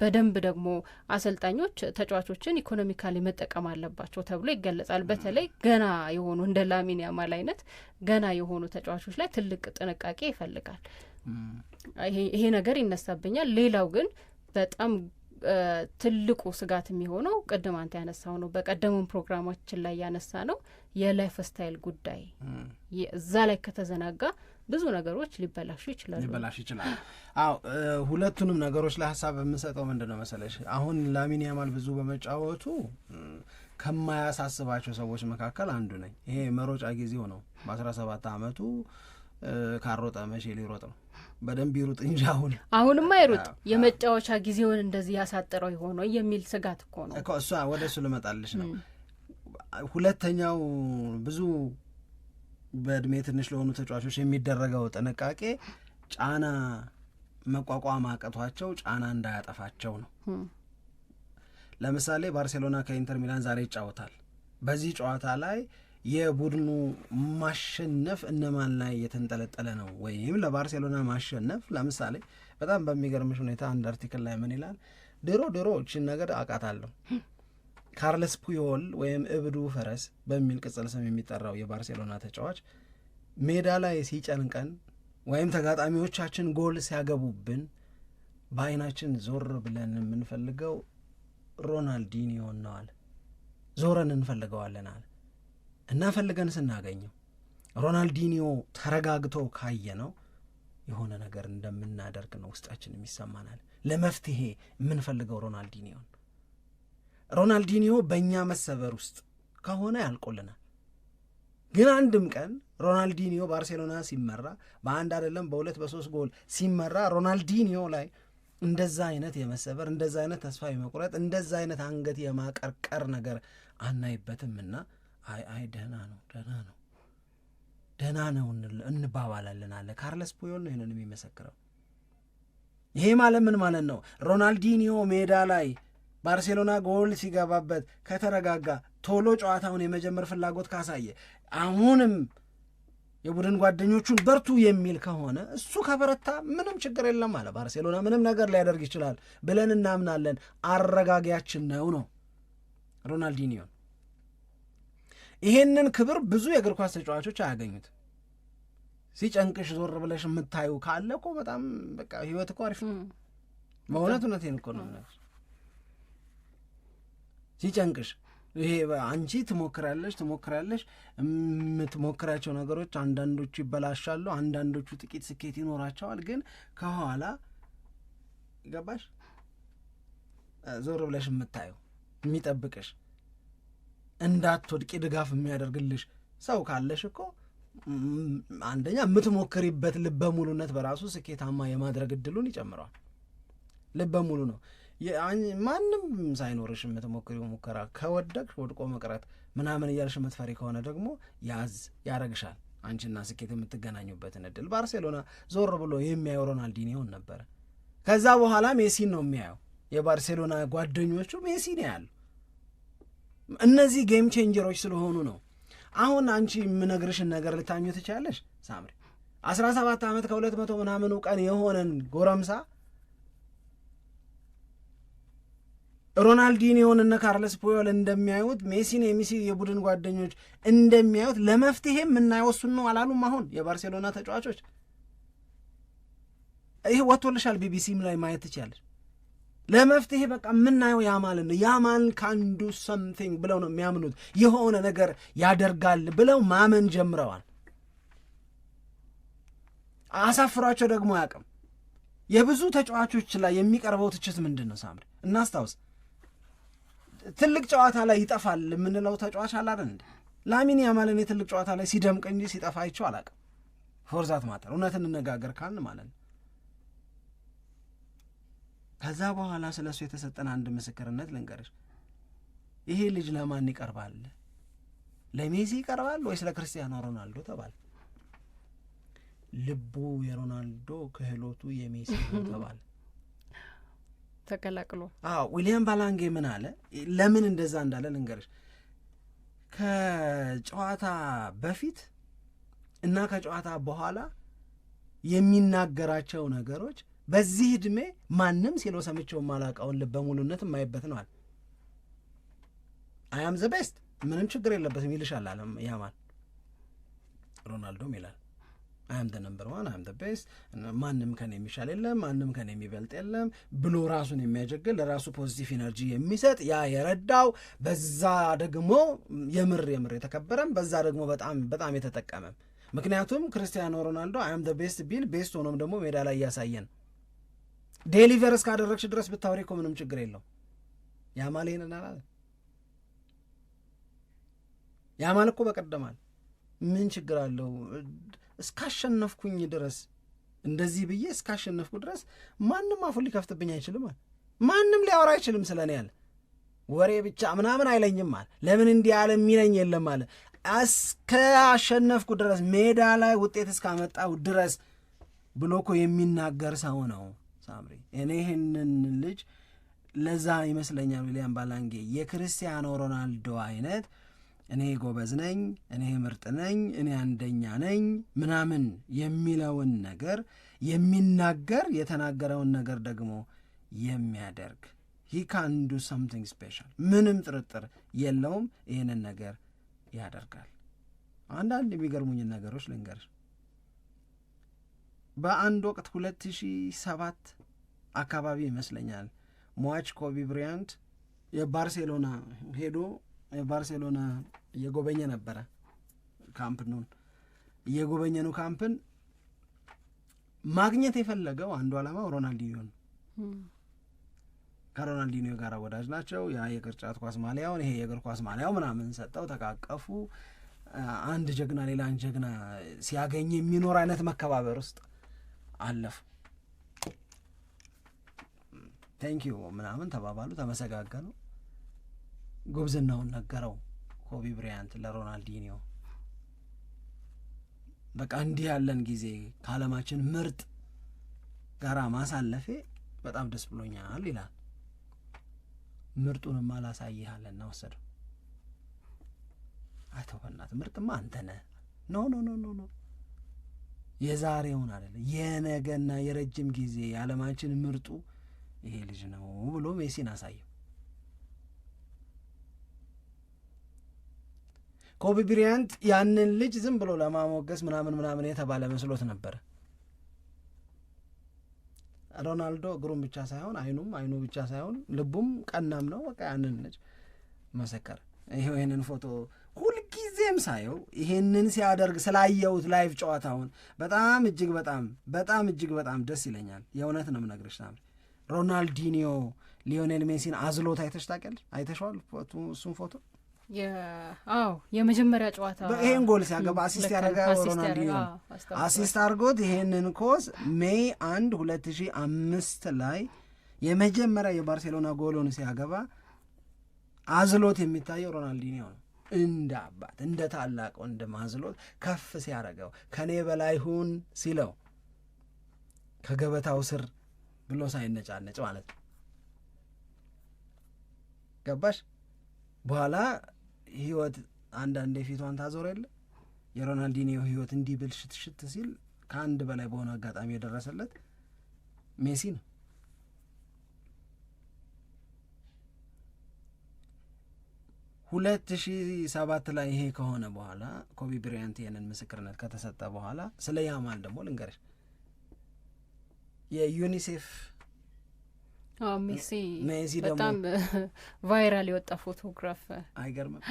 በደንብ ደግሞ አሰልጣኞች ተጫዋቾችን ኢኮኖሚካሊ መጠቀም አለባቸው ተብሎ ይገለጻል። በተለይ ገና የሆኑ እንደ ላሚን ያማል አይነት ገና የሆኑ ተጫዋቾች ላይ ትልቅ ጥንቃቄ ይፈልጋል። ይሄ ነገር ይነሳብኛል። ሌላው ግን በጣም ትልቁ ስጋት የሚሆነው ቅድም አንተ ያነሳው ነው፣ በቀደሙን ፕሮግራማችን ላይ ያነሳ ነው የላይፍ ስታይል ጉዳይ። እዛ ላይ ከተዘናጋ ብዙ ነገሮች ሊበላሹ ይችላሉ። አዎ ሁለቱንም ነገሮች ላይ ሀሳብ የምንሰጠው ምንድን ነው መሰለሽ፣ አሁን ላሚን ያማል ብዙ በመጫወቱ ከማያሳስባቸው ሰዎች መካከል አንዱ ነኝ። ይሄ መሮጫ ጊዜው ነው። በ17 ዓመቱ ካሮጠ መቼ ሊሮጥ ነው? በደንብ ይሩጥ እንጂ አሁንማ ይሩጥ። የመጫወቻ ጊዜውን እንደዚህ ያሳጥረው ይሆን የሚል ስጋት እኮ ነው እኮ እሷ ወደ እሱ ልመጣልሽ ነው። ሁለተኛው ብዙ በእድሜ ትንሽ ለሆኑ ተጫዋቾች የሚደረገው ጥንቃቄ ጫና መቋቋም አቅቷቸው ጫና እንዳያጠፋቸው ነው። ለምሳሌ ባርሴሎና ከኢንተር ሚላን ዛሬ ይጫወታል። በዚህ ጨዋታ ላይ የቡድኑ ማሸነፍ እነማን ላይ የተንጠለጠለ ነው? ወይም ለባርሴሎና ማሸነፍ ለምሳሌ በጣም በሚገርምሽ ሁኔታ አንድ አርቲክል ላይ ምን ይላል? ድሮ እችን ነገር አውቃታለሁ። ካርለስ ፑዮል ወይም እብዱ ፈረስ በሚል ቅጽል ስም የሚጠራው የባርሴሎና ተጫዋች ሜዳ ላይ ሲጨንቀን ወይም ተጋጣሚዎቻችን ጎል ሲያገቡብን በአይናችን ዞር ብለን የምንፈልገው ሮናልዲኒዮን ነው አለ። ዞረን እንፈልገዋለን አለ እና ፈልገን ስናገኘው ሮናልዲኒዮ ተረጋግቶ ካየነው የሆነ ነገር እንደምናደርግ ነው ውስጣችን የሚሰማናል። ለመፍትሄ የምንፈልገው ሮናልዲኒዮ በእኛ መሰበር ውስጥ ከሆነ ያልቆልናል። ግን አንድም ቀን ሮናልዲኒዮ ባርሴሎና ሲመራ በአንድ አይደለም በሁለት በሶስት ጎል ሲመራ ሮናልዲኒዮ ላይ እንደዛ አይነት የመሰበር እንደዛ አይነት ተስፋ የመቁረጥ እንደዛ አይነት አንገት የማቀርቀር ነገር አናይበትምና አይ ደህና ነው እንባባላለን አለ ካርለስ ፑዮል ነው ይሄንን የሚመሰክረው። ይሄ ማለት ምን ማለት ነው? ሮናልዲኒዮ ሜዳ ላይ ባርሴሎና ጎል ሲገባበት ከተረጋጋ፣ ቶሎ ጨዋታውን የመጀመር ፍላጎት ካሳየ፣ አሁንም የቡድን ጓደኞቹን በርቱ የሚል ከሆነ እሱ ከበረታ ምንም ችግር የለም አለ። ባርሴሎና ምንም ነገር ሊያደርግ ይችላል ብለን እናምናለን። አረጋጊያችን ነው ሮናልዲኒዮን። ይሄንን ክብር ብዙ የእግር ኳስ ተጫዋቾች አያገኙት። ሲጨንቅሽ ዞር ብለሽ የምታዩ ካለ እኮ በጣም በቃ ህይወት እኮ አሪፍ ነው። እውነቴን እኮ ነው። ሲጨንቅሽ ይሄ አንቺ ትሞክራለሽ የምትሞክራቸው ነገሮች አንዳንዶቹ ይበላሻሉ፣ አንዳንዶቹ ጥቂት ስኬት ይኖራቸዋል። ግን ከኋላ ገባሽ ዞር ብለሽ የምታዩ የሚጠብቅሽ እንዳትወድቂ ድጋፍ የሚያደርግልሽ ሰው ካለሽ እኮ አንደኛ የምትሞክሪበት ልበ ሙሉነት በራሱ ስኬታማ የማድረግ እድሉን ይጨምረዋል። ልበ ሙሉ ነው። ማንም ሳይኖርሽ የምትሞክሪው ሙከራ ከወደቅሽ ወድቆ መቅረት ምናምን እያልሽ የምትፈሪ ከሆነ ደግሞ ያዝ ያረግሻል አንቺና ስኬት የምትገናኙበትን እድል። ባርሴሎና ዞር ብሎ የሚያየው ሮናልዲኒዮን ነበረ። ከዛ በኋላ ሜሲን ነው የሚያየው። የባርሴሎና ጓደኞቹ ሜሲን ያሉ እነዚህ ጌም ቼንጀሮች ስለሆኑ ነው። አሁን አንቺ የምነግርሽን ነገር ልታኙ ትችላለሽ ሳምሪ። 17 ዓመት ከ200 ምናምኑ ቀን የሆነን ጎረምሳ ሮናልዲኒዮን እና ካርለስ ፑዮል እንደሚያዩት ሜሲን የሚሲ የቡድን ጓደኞች እንደሚያዩት ለመፍትሄ የምናየው እሱን ነው አላሉም? አሁን የባርሴሎና ተጫዋቾች ይህ ወጥቶልሻል፣ ቢቢሲም ላይ ማየት ትችላለሽ። ለመፍትሄ በቃ የምናየው ያማልን ነው። ያማል ካንዱ ሰምቲንግ ብለው ነው የሚያምኑት። የሆነ ነገር ያደርጋል ብለው ማመን ጀምረዋል። አሳፍሯቸው ደግሞ አያውቅም። የብዙ ተጫዋቾች ላይ የሚቀርበው ትችት ምንድን ነው ሳምሪ? እናስታውስ። ትልቅ ጨዋታ ላይ ይጠፋል የምንለው ተጫዋች አላለን እንዴ? ላሚን ያማልን የትልቅ ጨዋታ ላይ ሲደምቅ እንጂ ሲጠፋ አይቼው አላውቅም። ፎርዛት ማተር እውነትን እንነጋገር ካልን ማለት ነው። ከዛ በኋላ ስለ እሱ የተሰጠን አንድ ምስክርነት ልንገርሽ። ይሄ ልጅ ለማን ይቀርባል? ለሜሲ ይቀርባል ወይስ ለክርስቲያኖ ሮናልዶ ተባለ። ልቡ የሮናልዶ ክህሎቱ የሜሲ ነው ተባለ። ተቀላቅሎ ዊሊያም ባላንጌ ምን አለ? ለምን እንደዛ እንዳለ ልንገርሽ። ከጨዋታ በፊት እና ከጨዋታ በኋላ የሚናገራቸው ነገሮች በዚህ ዕድሜ ማንም ሲለው ሰምቼው ማላውቀውን ልበ ሙሉነት የማይበት ነው አለ። አያም ዘ ቤስት ምንም ችግር የለበትም ይልሻል አለ ያማል። ሮናልዶም ይላል አያም ዘ ነምበር ዋን አያም ዘ ቤስት፣ ማንም ከኔ የሚሻል የለም፣ ማንም ከኔ የሚበልጥ የለም ብሎ ራሱን የሚያጀግል ለራሱ ፖዚቲቭ ኢነርጂ የሚሰጥ ያ የረዳው በዛ ደግሞ የምር የተከበረም በዛ ደግሞ በጣም የተጠቀመም። ምክንያቱም ክርስቲያኖ ሮናልዶ አያም ዘ ቤስት ቢል ቤስት ሆኖም ደግሞ ሜዳ ላይ እያሳየን ዴሊቨር እስካደረግሽ ድረስ ብታወሪ እኮ ምንም ችግር የለው። ያማል ይሄንን አላለ። ያማል እኮ በቀደማል ምን ችግር አለው እስካሸነፍኩኝ ድረስ እንደዚህ ብዬ እስካሸነፍኩ ድረስ ማንም አፉን ሊከፍትብኝ አይችልም አለ። ማንም ሊያወራ አይችልም ስለኔ አለ። ወሬ ብቻ ምናምን አይለኝም አለ። ለምን እንዲህ ያለ የሚለኝ የለም አለ። እስካሸነፍኩ ድረስ ሜዳ ላይ ውጤት እስካመጣው ድረስ ብሎ እኮ የሚናገር ሰው ነው ሳምሪ። እኔ ይህንን ልጅ ለዛ ይመስለኛል ዊሊያም ባላንጌ የክርስቲያኖ ሮናልዶ አይነት እኔ ጎበዝ ነኝ፣ እኔ ምርጥ ነኝ፣ እኔ አንደኛ ነኝ ምናምን የሚለውን ነገር የሚናገር የተናገረውን ነገር ደግሞ የሚያደርግ he can do something special ምንም ጥርጥር የለውም። ይህንን ነገር ያደርጋል። አንዳንድ የሚገርሙኝን ነገሮች ልንገር። በአንድ ወቅት 2007 አካባቢ ይመስለኛል ሟች ኮቢ ብሪያንት የባርሴሎና ሄዶ የባርሴሎና እየጎበኘ ነበረ። ካምፕኑን እየጎበኘ ነው። ካምፕን ማግኘት የፈለገው አንዱ ዓላማው ሮናልዲኒዮን ከሮናልዲኒዮ ጋር ወዳጅ ናቸው። ያ የቅርጫት ኳስ ማሊያውን ይሄ የእግር ኳስ ማሊያው ምናምን ሰጠው፣ ተቃቀፉ። አንድ ጀግና ሌላ አንድ ጀግና ሲያገኝ የሚኖር አይነት መከባበር ውስጥ አለፉ። ቴንኪዩ ምናምን ተባባሉ፣ ተመሰጋገኑ። ጉብዝናውን ነገረው ኮቢ ብሪያንት ለሮናልዲኒዮ። በቃ እንዲህ ያለን ጊዜ ከዓለማችን ምርጥ ጋራ ማሳለፌ በጣም ደስ ብሎኛል ይላል። ምርጡንም አላሳይህ አለና ወሰደው። አይተው በእናትህ ምርጥማ አንተ ነህ። ኖ የዛሬውን አይደለ የነገና የረጅም ጊዜ የዓለማችን ምርጡ ይሄ ልጅ ነው ብሎ ሜሲን አሳየው። ኮቢ ብሪያንት ያንን ልጅ ዝም ብሎ ለማሞገስ ምናምን የተባለ መስሎት ነበር። ሮናልዶ እግሩም ብቻ ሳይሆን አይኑ ብቻ ሳይሆን ልቡም ቀናም ነው። በቃ ያንን ልጅ መሰከር። ይሄንን ፎቶ ሁልጊዜም ሳየው ይሄንን ሲያደርግ ስላየሁት ላይቭ ጨዋታውን በጣም እጅግ በጣም ደስ ይለኛል። የእውነት ነው የምነግርሽ ሳምሪ። ሮናልዲኒዮ ሊዮኔል ሜሲን አዝሎት አይተሽ ታውቂያለሽ? አይተሽዋል እሱን ፎቶ? የመጀመሪያ ጨዋታ ይሄን ጎል ሲያገባ አሲስት ያደረገው ሮናልዲኒዮ አሲስት አድርጎት ይሄንን ኮስ ሜይ 1 2005 ላይ የመጀመሪያ የባርሴሎና ጎሉን ሲያገባ አዝሎት የሚታየው ሮናልዲኒዮ ነው። እንደ አባት እንደ ታላቅ ወንድም አዝሎት ከፍ ሲያደርገው ከኔ በላይ ሁን ሲለው ከገበታው ስር ብሎ ሳይነጫነጭ ማለት ነው። ገባሽ? በኋላ ህይወት አንዳንዴ ፊቷን ታዞር የለ የሮናልዲኒዮ ህይወት እንዲህ ብል ሽት ሲል ከአንድ በላይ በሆነ አጋጣሚ የደረሰለት ሜሲ ነው። ሁለት ሺህ 7 ላይ ይሄ ከሆነ በኋላ ኮቢ ብሪያንት ይህንን ምስክርነት ከተሰጠ በኋላ ስለ ያማል ደግሞ ልንገርሽ። የዩኒሴፍ ሜሲ በጣም ቫይራል የወጣ ፎቶግራፍ አይገርምም?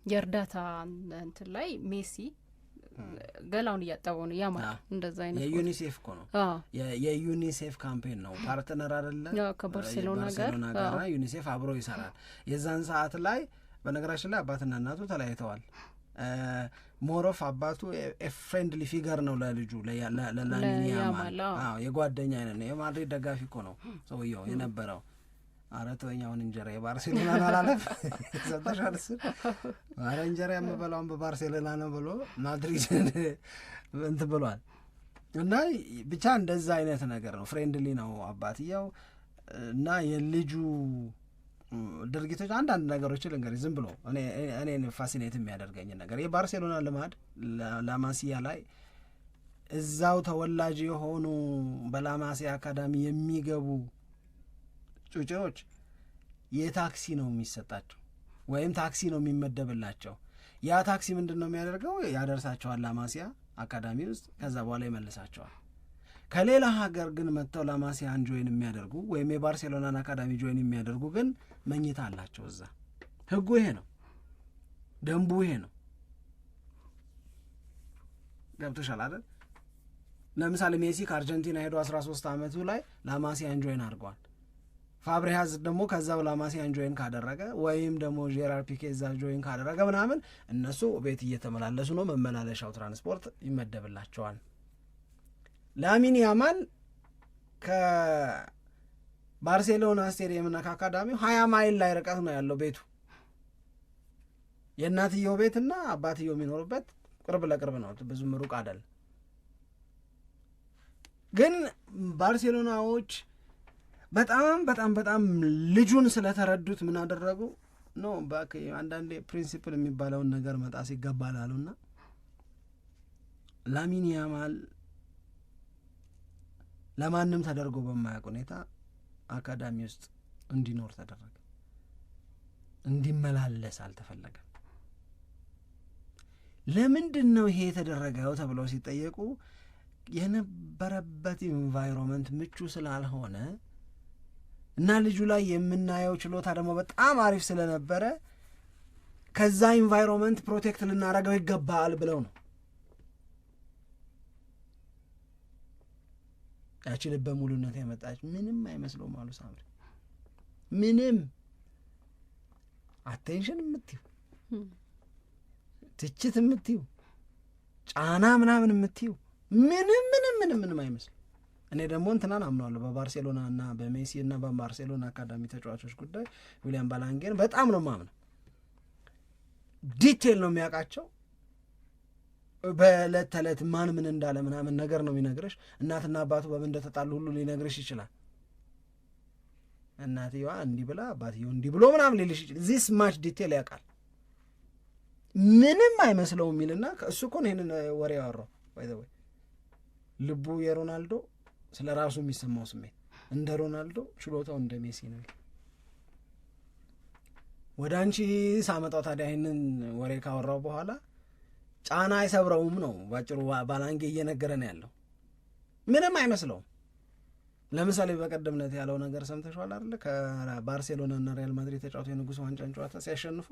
የእርዳታ እንትን ላይ ሜሲ ገላውን እያጠበው ነው። ያማል እንደዛ አይነት የዩኒሴፍ እኮ ነው። የዩኒሴፍ ካምፔን ነው። ፓርትነር አይደለ? ከባርሴሎና ጋር ዩኒሴፍ አብሮ ይሰራል። የዛን ሰዓት ላይ በነገራችን ላይ አባትና እናቱ ተለያይተዋል። ሞሮፍ አባቱ ፍሬንድሊ ፊገር ነው ለልጁ ለላሚን ያማል። የጓደኛ አይነት ነው። የማድሪድ ደጋፊ እኮ ነው ሰውየው የነበረው አረተኛውን እንጀራ የባርሴሎና አላለም ሰጣሻል እሱ አረ እንጀራ የምበላውን በባርሴሎና ነው ብሎ ማድሪድ እንትን ብሏል። እና ብቻ እንደዛ አይነት ነገር ነው። ፍሬንድሊ ነው አባትየው እና የልጁ ድርጊቶች አንዳንድ ነገሮችን ልንገርህ ዝም ብሎ እኔን ፋሲኔት የሚያደርገኝ ነገር የባርሴሎና ልማድ ላማሲያ ላይ እዛው ተወላጅ የሆኑ በላማሲያ አካዳሚ የሚገቡ ጩጬዎች የታክሲ ነው የሚሰጣቸው ወይም ታክሲ ነው የሚመደብላቸው። ያ ታክሲ ምንድን ነው የሚያደርገው? ያደርሳቸዋል ላማሲያ አካዳሚ ውስጥ፣ ከዛ በኋላ ይመልሳቸዋል። ከሌላ ሀገር ግን መጥተው ላማሲያን ጆይን የሚያደርጉ ወይም የባርሴሎናን አካዳሚ ጆይን የሚያደርጉ ግን መኝታ አላቸው እዛ። ህጉ ይሄ ነው፣ ደንቡ ይሄ ነው። ገብቶሻል አይደል? ለምሳሌ ሜሲ ከአርጀንቲና ሄዶ 13 ዓመቱ ላይ ላማሲያን ጆይን አድርጓል። ፋብሪሃዝ ደግሞ ከዛው ላማሲያን ጆይን ካደረገ ወይም ደግሞ ጄራር ፒኬ እዛ ጆይን ካደረገ ምናምን እነሱ ቤት እየተመላለሱ ነው፣ መመላለሻው ትራንስፖርት ይመደብላቸዋል። ላሚን ያማል ከባርሴሎና ስቴዲየምና ከአካዳሚው 20 ማይል ላይ ርቀት ነው ያለው ቤቱ። የእናትየው ቤትና አባትየው የሚኖሩበት ቅርብ ለቅርብ ነው፣ ብዙም ሩቅ አይደል። ግን ባርሴሎናዎች በጣም በጣም በጣም ልጁን ስለተረዱት ምን አደረጉ ነው አንዳንዴ ፕሪንሲፕል የሚባለውን ነገር መጣስ ይገባል አሉና ላሚን ያማል ለማንም ተደርጎ በማያውቅ ሁኔታ አካዳሚ ውስጥ እንዲኖር ተደረገ። እንዲመላለስ አልተፈለገም። ለምንድን ነው ይሄ የተደረገው ተብለው ሲጠየቁ የነበረበት ኢንቫይሮንመንት ምቹ ስላልሆነ እና ልጁ ላይ የምናየው ችሎታ ደግሞ በጣም አሪፍ ስለነበረ ከዛ ኢንቫይሮንመንት ፕሮቴክት ልናረገው ይገባል ብለው ነው። ያቺ ልበ ሙሉነት ያመጣች ምንም አይመስለውም አሉ ሳምሪ። ምንም አቴንሽን የምትይው ትችት የምትይው ጫና ምናምን የምትይው ምንም አይመስልም። እኔ ደግሞ እንትናን አምነዋለሁ በባርሴሎና እና በሜሲ እና በባርሴሎና አካዳሚ ተጫዋቾች ጉዳይ ዊሊያም ባላንጌን በጣም ነው ማምነው። ዲቴል ነው የሚያውቃቸው። በዕለት ተዕለት ማን ምን እንዳለ ምናምን ነገር ነው የሚነግርሽ። እናትና አባቱ በምን እንደተጣሉ ሁሉ ሊነግርሽ ይችላል። እናትየዋ እንዲህ ብላ አባትየው እንዲህ ብሎ ምናምን ሊልሽ ይችላል። ዚስ ማች ዲቴል ያውቃል። ምንም አይመስለው የሚልና እሱ እኮ ነው ይሄንን ወሬ ያወራው። ባይ ዘ ወይ ልቡ የሮናልዶ ስለ ራሱ የሚሰማው ስሜት እንደ ሮናልዶ፣ ችሎታው እንደ ሜሲ ነው። ወደ አንቺ ሳመጣው ታዲያ ይሄንን ወሬ ካወራው በኋላ ጫና አይሰብረውም ነው ባጭሩ ባላንጌ እየነገረን ያለው። ምንም አይመስለውም። ለምሳሌ በቀደምነት ያለው ነገር ሰምተሽዋል አይደል? ከባርሴሎና እና ሪያል ማድሪድ ተጫውተው የንጉሥ ዋንጫን ጨዋታ ሲያሸንፉ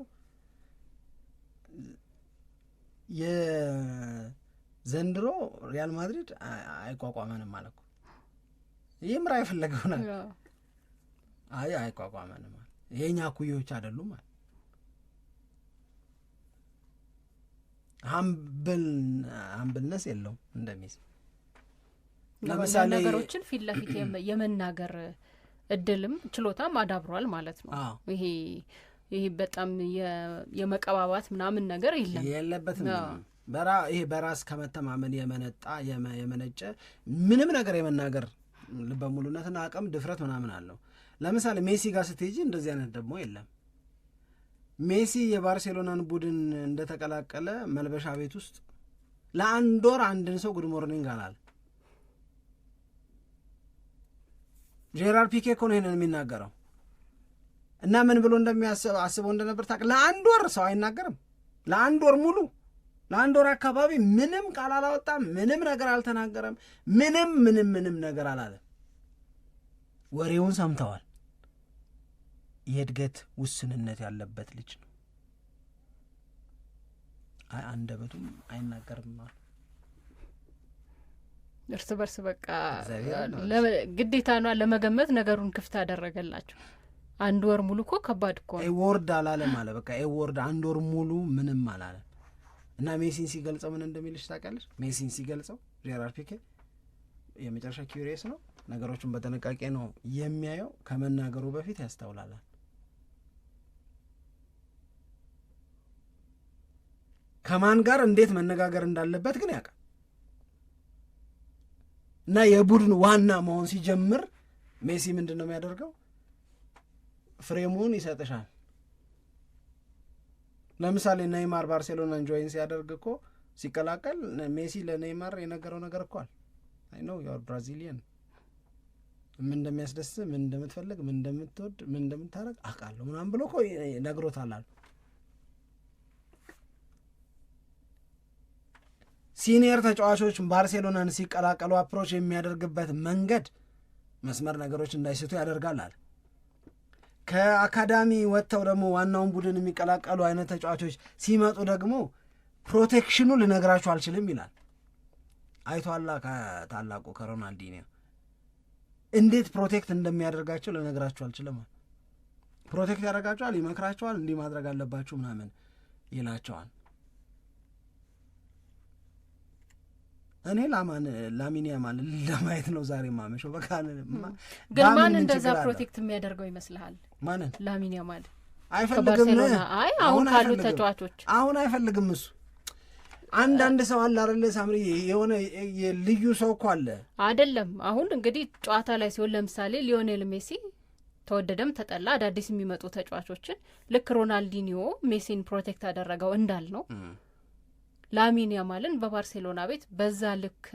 የዘንድሮ ሪያል ማድሪድ አይቋቋመንም ማለት ነው። ይህም ራ የፈለገው ነገር አይቋቋመንም ማለት የኛ ኩዮች አይደሉም ማለት ሀምብልነስ የለውም እንደሚስ ለምሳሌ ነገሮችን ፊት ለፊት የመናገር እድልም ችሎታም አዳብሯል ማለት ነው። ይሄ በጣም የመቀባባት ምናምን ነገር የለበትም። ይሄ በራስ ከመተማመን የመነጨ ምንም ነገር የመናገር ልበሙሉነትና አቅም ድፍረት ምናምን አለው። ለምሳሌ ሜሲ ጋር ስትሄጂ እንደዚህ አይነት ደግሞ የለም። ሜሲ የባርሴሎናን ቡድን እንደተቀላቀለ መልበሻ ቤት ውስጥ ለአንድ ወር አንድን ሰው ጉድ ሞርኒንግ አላል። ጄራር ፒኬ እኮ ነው ይሄንን የሚናገረው እና ምን ብሎ አስበው እንደነበር ታውቅ። ለአንድ ወር ሰው አይናገርም። ለአንድ ወር ሙሉ ለአንድ ወር አካባቢ ምንም ቃል አላወጣም። ምንም ነገር አልተናገረም። ምንም ነገር አላለም። ወሬውን ሰምተዋል። የእድገት ውስንነት ያለበት ልጅ ነው። አንደበቱም አይናገርም ማለት እርስ በርስ በቃ ግዴታ ነው ለመገመት ነገሩን ክፍት አደረገላቸው። አንድ ወር ሙሉ እኮ ከባድ እኮ ነው። ኤወርድ አላለም አለ በቃ ኤወርድ አንድ ወር ሙሉ ምንም አላለም። እና ሜሲን ሲገልጸው ምን እንደሚልሽ ታውቂያለሽ? ሜሲን ሲገልጸው ጄራር ፒኬ የመጨረሻ ኪዩሪየስ ነው ነገሮችን በጥንቃቄ ነው የሚያየው። ከመናገሩ በፊት ያስተውላል። ከማን ጋር እንዴት መነጋገር እንዳለበት ግን ያውቃል። እና የቡድን ዋና መሆን ሲጀምር ሜሲ ምንድን ነው የሚያደርገው? ፍሬሙን ይሰጥሻል። ለምሳሌ ኔይማር ባርሴሎናን ጆይን ሲያደርግ እኮ ሲቀላቀል ሜሲ ለኔይማር የነገረው ነገር እኮ አለ። አይ ኖ ዩ አር ብራዚሊያን፣ ምን እንደሚያስደስት፣ ምን እንደምትፈልግ፣ ምን እንደምትወድ፣ ምን እንደምታረግ አውቃለሁ ምናምን ብሎ እኮ ነግሮታል አሉ። ሲኒየር ተጫዋቾች ባርሴሎናን ሲቀላቀሉ አፕሮች የሚያደርግበት መንገድ መስመር ነገሮች እንዳይስቱ ያደርጋል አለ። ከአካዳሚ ወጥተው ደግሞ ዋናውን ቡድን የሚቀላቀሉ አይነት ተጫዋቾች ሲመጡ ደግሞ ፕሮቴክሽኑ ልነግራችሁ አልችልም ይላል። አይቷላ ከታላቁ ከሮናልዲኒዮ እንዴት ፕሮቴክት እንደሚያደርጋቸው ልነግራችሁ አልችልም። ፕሮቴክት ያደርጋቸዋል፣ ይመክራቸዋል፣ እንዲህ ማድረግ አለባችሁ ምናምን ይላቸዋል። እኔ ላሚን ያማል ለማየት ነው ዛሬ ማመሸው። በቃ ግን ማን እንደዛ ፕሮቴክት የሚያደርገው ይመስልሃል? ማንን? ላሚን ያማል አይፈልግም። አይ አሁን ካሉት ተጫዋቾች አሁን አይፈልግም እሱ። አንዳንድ ሰው አለ አይደለ ሳምሪ፣ የሆነ ልዩ ሰው እኮ አለ አይደለም። አሁን እንግዲህ ጨዋታ ላይ ሲሆን ለምሳሌ ሊዮኔል ሜሲ ተወደደም ተጠላ አዳዲስ የሚመጡ ተጫዋቾችን ልክ ሮናልዲኒዮ ሜሲን ፕሮቴክት አደረገው እንዳል ነው ላሚን ያማልን በባርሴሎና ቤት በዛ ልክ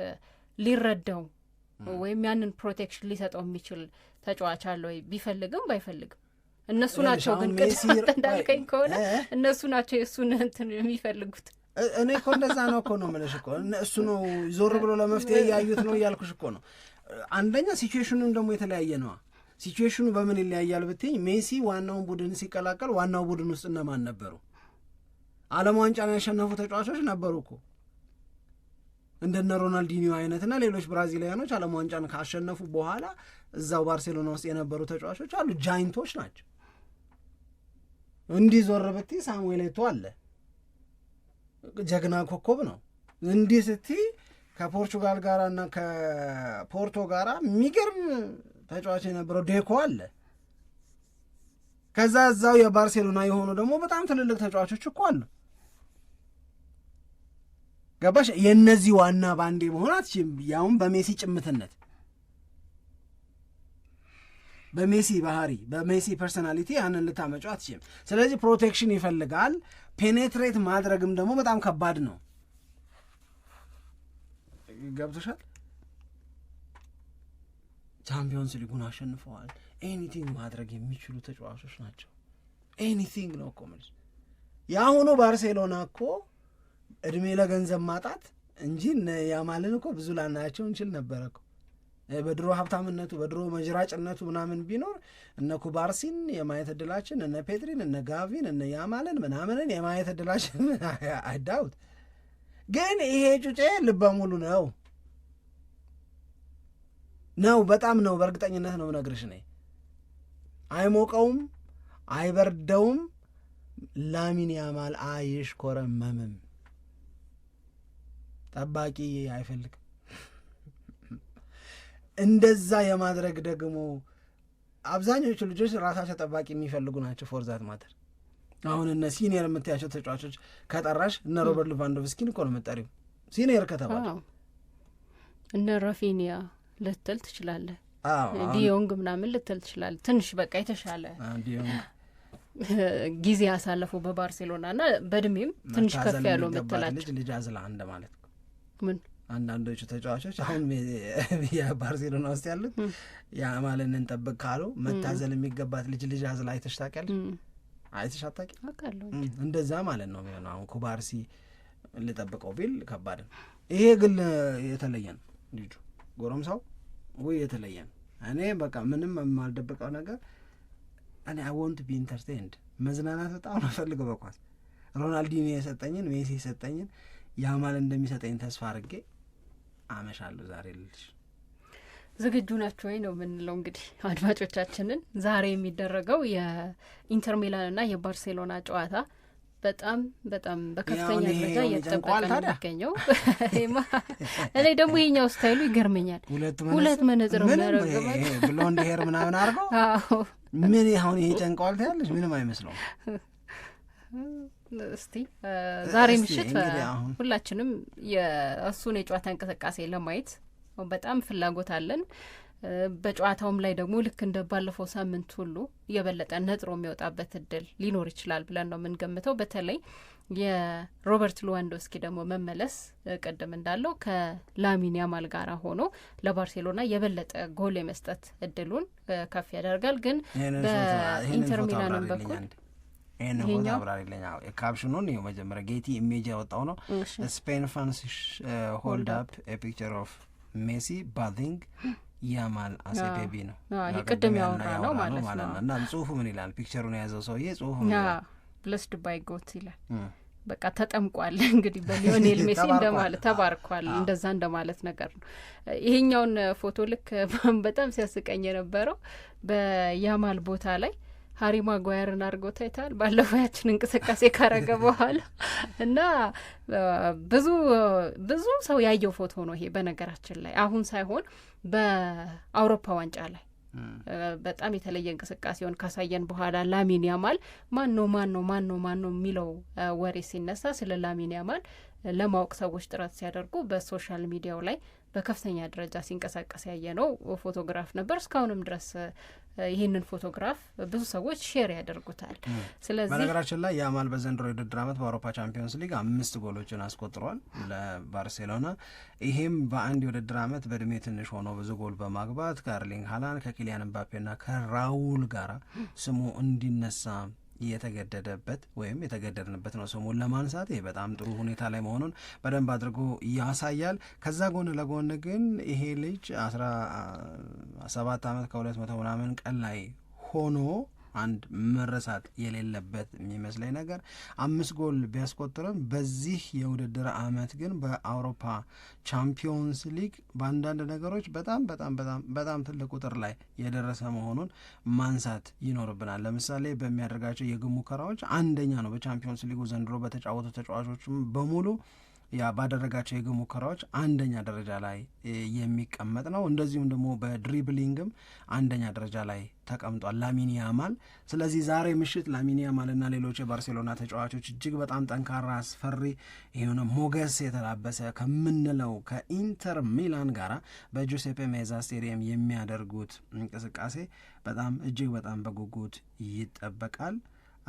ሊረዳው ወይም ያንን ፕሮቴክሽን ሊሰጠው የሚችል ተጫዋች አለ ወይ? ቢፈልግም ባይፈልግም እነሱ ናቸው። ግን ቅድም እንዳልከኝ ከሆነ እነሱ ናቸው የእሱን እንትን የሚፈልጉት። እኔ እኮ እንደዛ ነው እኮ ነው የምልሽ እኮ እሱ ነው ዞር ብሎ ለመፍትሄ ያዩት ነው እያልኩሽ እኮ ነው። አንደኛ ሲቹዌሽኑም ደግሞ የተለያየ ነዋ። ሲቹዌሽኑ በምን ይለያያል ብትኝ፣ ሜሲ ዋናውን ቡድን ሲቀላቀል ዋናው ቡድን ውስጥ እነማን ነበሩ? ዓለም ዋንጫን ያሸነፉ ተጫዋቾች ነበሩ እኮ እንደነ ሮናልዲኒዮ አይነትና ሌሎች ብራዚሊያኖች ዓለም ዋንጫን ካሸነፉ በኋላ እዛው ባርሴሎና ውስጥ የነበሩ ተጫዋቾች አሉ። ጃይንቶች ናቸው። እንዲህ ዞር ብትይ ሳሙኤል ኤቶ አለ፣ ጀግና ኮከብ ነው። እንዲህ ስትይ ከፖርቹጋል ጋር እና ከፖርቶ ጋር የሚገርም ተጫዋች የነበረው ዴኮ አለ። ከዛ እዛው የባርሴሎና የሆኑ ደግሞ በጣም ትልልቅ ተጫዋቾች እኮ አሉ። ገባሽ? የእነዚህ ዋና ባንዴ መሆን አትችም። ያውም በሜሲ ጭምትነት፣ በሜሲ ባህሪ፣ በሜሲ ፐርሶናሊቲ ያንን ልታመጫው አትችም። ስለዚህ ፕሮቴክሽን ይፈልጋል። ፔኔትሬት ማድረግም ደግሞ በጣም ከባድ ነው። ገብቶሻል? ቻምፒዮንስ ሊጉን አሸንፈዋል። ኤኒቲንግ ማድረግ የሚችሉ ተጫዋቾች ናቸው። ኤኒቲንግ ነው እኮ ማለት። የአሁኑ ባርሴሎና እኮ እድሜ ለገንዘብ ማጣት እንጂ ያማልን እኮ ብዙ ላናያቸው እንችል ነበረ እኮ። በድሮ ሀብታምነቱ በድሮ መጅራጭነቱ ምናምን ቢኖር እነ ኩባርሲን የማየት እድላችን፣ እነ ፔድሪን፣ እነ ጋቪን፣ እነ ያማልን ምናምንን የማየት እድላችን አይዳውት። ግን ይሄ ጩጬ ልበ ሙሉ ነው በጣም ነው። በእርግጠኝነት ነው ነግርሽ ነ አይሞቀውም፣ አይበርደውም። ላሚን ያማል አይሽኮረመምም። ጠባቂ አይፈልግም። እንደዛ የማድረግ ደግሞ አብዛኞቹ ልጆች ራሳቸው ጠባቂ የሚፈልጉ ናቸው። ፎርዛት ማተር አሁን እነ ሲኒየር የምታያቸው ተጫዋቾች ከጠራሽ እነ ሮበርት ሌቫንዶቭስኪን እኮ ነው የምጠሪው ሲኒየር ከተባለ። እነ ራፊኒያ ልትል ትችላለህ፣ ዲዮንግ ምናምን ልትል ትችላለህ። ትንሽ በቃ የተሻለ ጊዜ ያሳለፉ በባርሴሎና እና በእድሜም ትንሽ ከፍ ያለው ምትላቸው ልጅ አዝላ እንደ ማለት ምን አንዳንዶቹ ተጫዋቾች አሁን የባርሴሎና ውስጥ ያሉት ያማልን እንጠብቅ ካሉ መታዘል የሚገባት ልጅ አዝላ አይተሽ ታውቂያለሽ? አይተሽ አታውቂም? እንደዛ ማለት ነው የሚሆነው። አሁን ኩባርሲ ልጠብቀው ቢል ከባድ ነው። ይሄ ግን የተለየ ነው። ልጁ ጎረምሳው የተለየ ነው። እኔ በቃ ምንም የማልደብቀው ነገር እኔ አይ ዋንት ቢ ኢንተርቴይንድ መዝናናት በጣም ነው ፈልገው በኳስ ሮናልዲኒዮ የሰጠኝን ሜሲ የሰጠኝን ያማል እንደሚሰጠኝ ተስፋ አድርጌ አመሻለሁ ዛሬ ልልሽ። ዝግጁ ናቸው ወይ ነው የምንለው እንግዲህ አድማጮቻችንን። ዛሬ የሚደረገው የኢንተር ሚላንና የባርሴሎና ጨዋታ በጣም በጣም በከፍተኛ ደረጃ እየተጠበቀ ነው የሚገኘው። እኔ ደግሞ ይሄኛው ስታይሉ ይገርመኛል። ሁለት መነጽር የሚያደርገው ብሎንድ ሄር ምናምን አድርገው ምን አሁን ይሄ ጨንቀዋል ታያለች። ምንም አይመስለውም። እስቲ ዛሬ ምሽት ሁላችንም የእሱን የጨዋታ እንቅስቃሴ ለማየት በጣም ፍላጎት አለን። በጨዋታውም ላይ ደግሞ ልክ እንደ ባለፈው ሳምንት ሁሉ የበለጠ ነጥሮ የሚወጣበት እድል ሊኖር ይችላል ብለን ነው የምንገምተው። በተለይ የሮበርት ሉዋንዶስኪ ደግሞ መመለስ ቅድም እንዳለው ከላሚን ያማል ጋር ሆኖ ለባርሴሎና የበለጠ ጎል የመስጠት እድሉን ከፍ ያደርጋል። ግን በኢንተር ሚላንም በኩል ይህን ፎቶ አብራሪልኝ። ካፕሽኑን ይኸው መጀመሪያ ጌቲ ኢሜጅ ያወጣው ነው። ስፔን ፋንስ ሆልድ አፕ ፒክቸር ኦፍ ሜሲ ባዚንግ ያማል አሴ ቤቢ ነው። ቅድም ያወራ ነው ማለት ነው። እና ጽሁፉ ምን ይላል? ፒክቸሩን የያዘው ሰውዬ ጽሁፉ ምን ይላል? ብለስድ ባይ ጎት ይላል። በቃ ተጠምቋል እንግዲህ በሊዮኔል ሜሲ እንደማለት ተባርኳል፣ እንደዛ እንደማለት ነገር ነው። ይሄኛውን ፎቶ ልክ በጣም ሲያስቀኝ የነበረው በያማል ቦታ ላይ ሃሪ ማጓየርን አድርገው ታይታል። ባለፈው ያችን እንቅስቃሴ ካረገ በኋላ እና ብዙ ሰው ያየው ፎቶ ነው ይሄ። በነገራችን ላይ አሁን ሳይሆን በአውሮፓ ዋንጫ ላይ በጣም የተለየ እንቅስቃሴውን ካሳየን በኋላ ላሚን ያማል ማን ነው የሚለው ወሬ ሲነሳ ስለ ላሚን ያማል ለማወቅ ሰዎች ጥረት ሲያደርጉ በሶሻል ሚዲያው ላይ በከፍተኛ ደረጃ ሲንቀሳቀስ ያየነው ፎቶግራፍ ነበር። እስካሁንም ድረስ ይህንን ፎቶግራፍ ብዙ ሰዎች ሼር ያደርጉታል። ስለዚህ በነገራችን ላይ ያማል በዘንድሮ የውድድር ዓመት በአውሮፓ ቻምፒዮንስ ሊግ 5 ጎሎችን አስቆጥሯል ለባርሴሎና። ይሄም በአንድ የውድድር ዓመት በእድሜ ትንሽ ሆኖ ብዙ ጎል በማግባት ከኤርሊንግ ሃላንድ ከኪሊያን ምባፔና ከራውል ጋር ስሙ እንዲነሳ የተገደደበት ወይም የተገደድንበት ነው ስሙን ለማንሳት። ይሄ በጣም ጥሩ ሁኔታ ላይ መሆኑን በደንብ አድርጎ ያሳያል። ከዛ ጎን ለጎን ግን ይሄ ልጅ 17 ዓመት ከ200 ምናምን ቀን ላይ ሆኖ አንድ መረሳት የሌለበት የሚመስለኝ ነገር 5 ጎል ቢያስቆጥርም በዚህ የውድድር ዓመት ግን በአውሮፓ ቻምፒዮንስ ሊግ በአንዳንድ ነገሮች በጣም ትልቅ ቁጥር ላይ የደረሰ መሆኑን ማንሳት ይኖርብናል። ለምሳሌ በሚያደርጋቸው የግብ ሙከራዎች አንደኛ ነው በቻምፒዮንስ ሊጉ ዘንድሮ በተጫወቱ ተጫዋቾችም በሙሉ ባደረጋቸው የግብ ሙከራዎች አንደኛ ደረጃ ላይ የሚቀመጥ ነው። እንደዚሁም ደግሞ በድሪብሊንግም አንደኛ ደረጃ ላይ ተቀምጧል ላሚን ያማል። ስለዚህ ዛሬ ምሽት ላሚን ያማልና ሌሎች የባርሴሎና ተጫዋቾች እጅግ በጣም ጠንካራ አስፈሪ የሆነ ሞገስ የተላበሰ ከምንለው ከኢንተር ሚላን ጋር በጁሴፔ ሜዛ ስቴዲየም የሚያደርጉት እንቅስቃሴ በጣም እጅግ በጣም በጉጉት ይጠበቃል።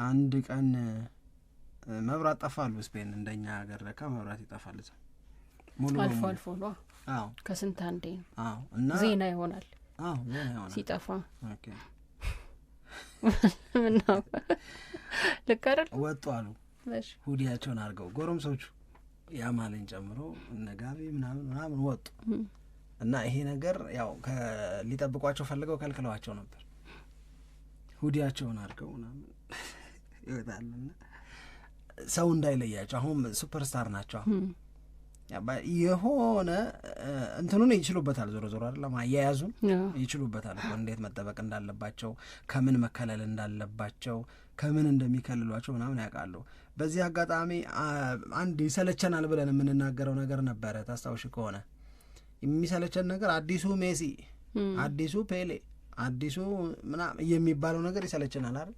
አንድ ቀን መብራት ጠፋሉ ስፔን እንደኛ ሀገር ለካ መብራት ይጠፋል ሙሉ አልፎ ነው። ከስንት አንዴ እና ዜና ይሆናል ሲጠፋ። ምነው ልክ አይደል? ወጡ አሉ ሁዲያቸውን አድርገው ጎረምሶቹ ያማልን ጨምሮ ነጋቢ ምናምን ወጡ እና ይሄ ነገር ያው ሊጠብቋቸው ፈልገው ከልክለዋቸው ነበር። ሁዲያቸውን አድርገው ምናምን ይወጣልና ሰው እንዳይለያቸው። አሁን ሱፐርስታር ናቸው። የሆነ እንትኑን ይችሉበታል። ዞሮ አይደለም አያያዙን ይችሉበታል። እንዴት መጠበቅ እንዳለባቸው፣ ከምን መከለል እንዳለባቸው፣ ከምን እንደሚከልሏቸው ምናምን ያውቃሉ። በዚህ አጋጣሚ አንድ ይሰለቸናል ብለን የምንናገረው ነገር ነበረ። ታስታውሽ ከሆነ የሚሰለቸን ነገር አዲሱ ሜሲ፣ አዲሱ ፔሌ፣ አዲሱ ምናምን የሚባለው ነገር ይሰለቸናል አይደል?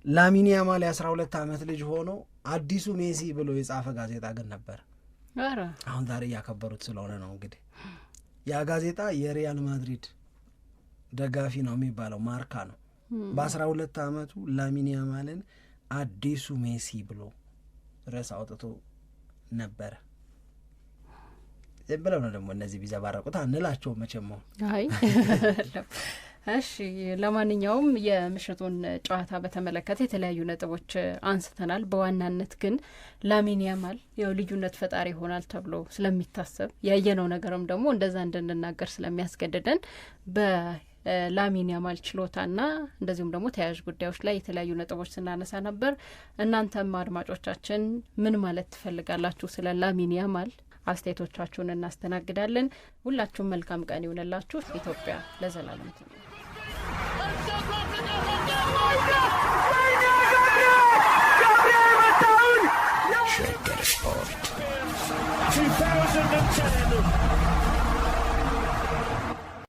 ላሚን ያማል 12 ዓመት ልጅ ሆኖ አዲሱ ሜሲ ብሎ የጻፈ ጋዜጣ ግን ነበር። አሁን ዛሬ እያከበሩት ስለሆነ ነው እንግዲህ። ያ ጋዜጣ የሪያል ማድሪድ ደጋፊ ነው የሚባለው ማርካ ነው። በ12 ዓመቱ ላሚን ያማልን አዲሱ ሜሲ ብሎ ርዕስ አውጥቶ ነበረ። ብለው ነው ደግሞ እነዚህ ቢዘባረቁት አንላቸው መቼም። አይ እሺ፣ ለማንኛውም የምሽቱን ጨዋታ በተመለከተ የተለያዩ ነጥቦች አንስተናል። በዋናነት ግን ላሚን ያማል ያው ልዩነት ፈጣሪ ይሆናል ተብሎ ስለሚታሰብ ያየነው ነገርም ደግሞ እንደዛ እንድንናገር ስለሚያስገድደን በላሚን ያማል ችሎታና እንደዚሁም ደግሞ ተያያዥ ጉዳዮች ላይ የተለያዩ ነጥቦች ስናነሳ ነበር። እናንተም አድማጮቻችን ምን ማለት ትፈልጋላችሁ ስለ ላሚን ያማል? አስተያየቶቻችሁን እናስተናግዳለን። ሁላችሁም መልካም ቀን ይሁንላችሁ። ኢትዮጵያ ለዘላለም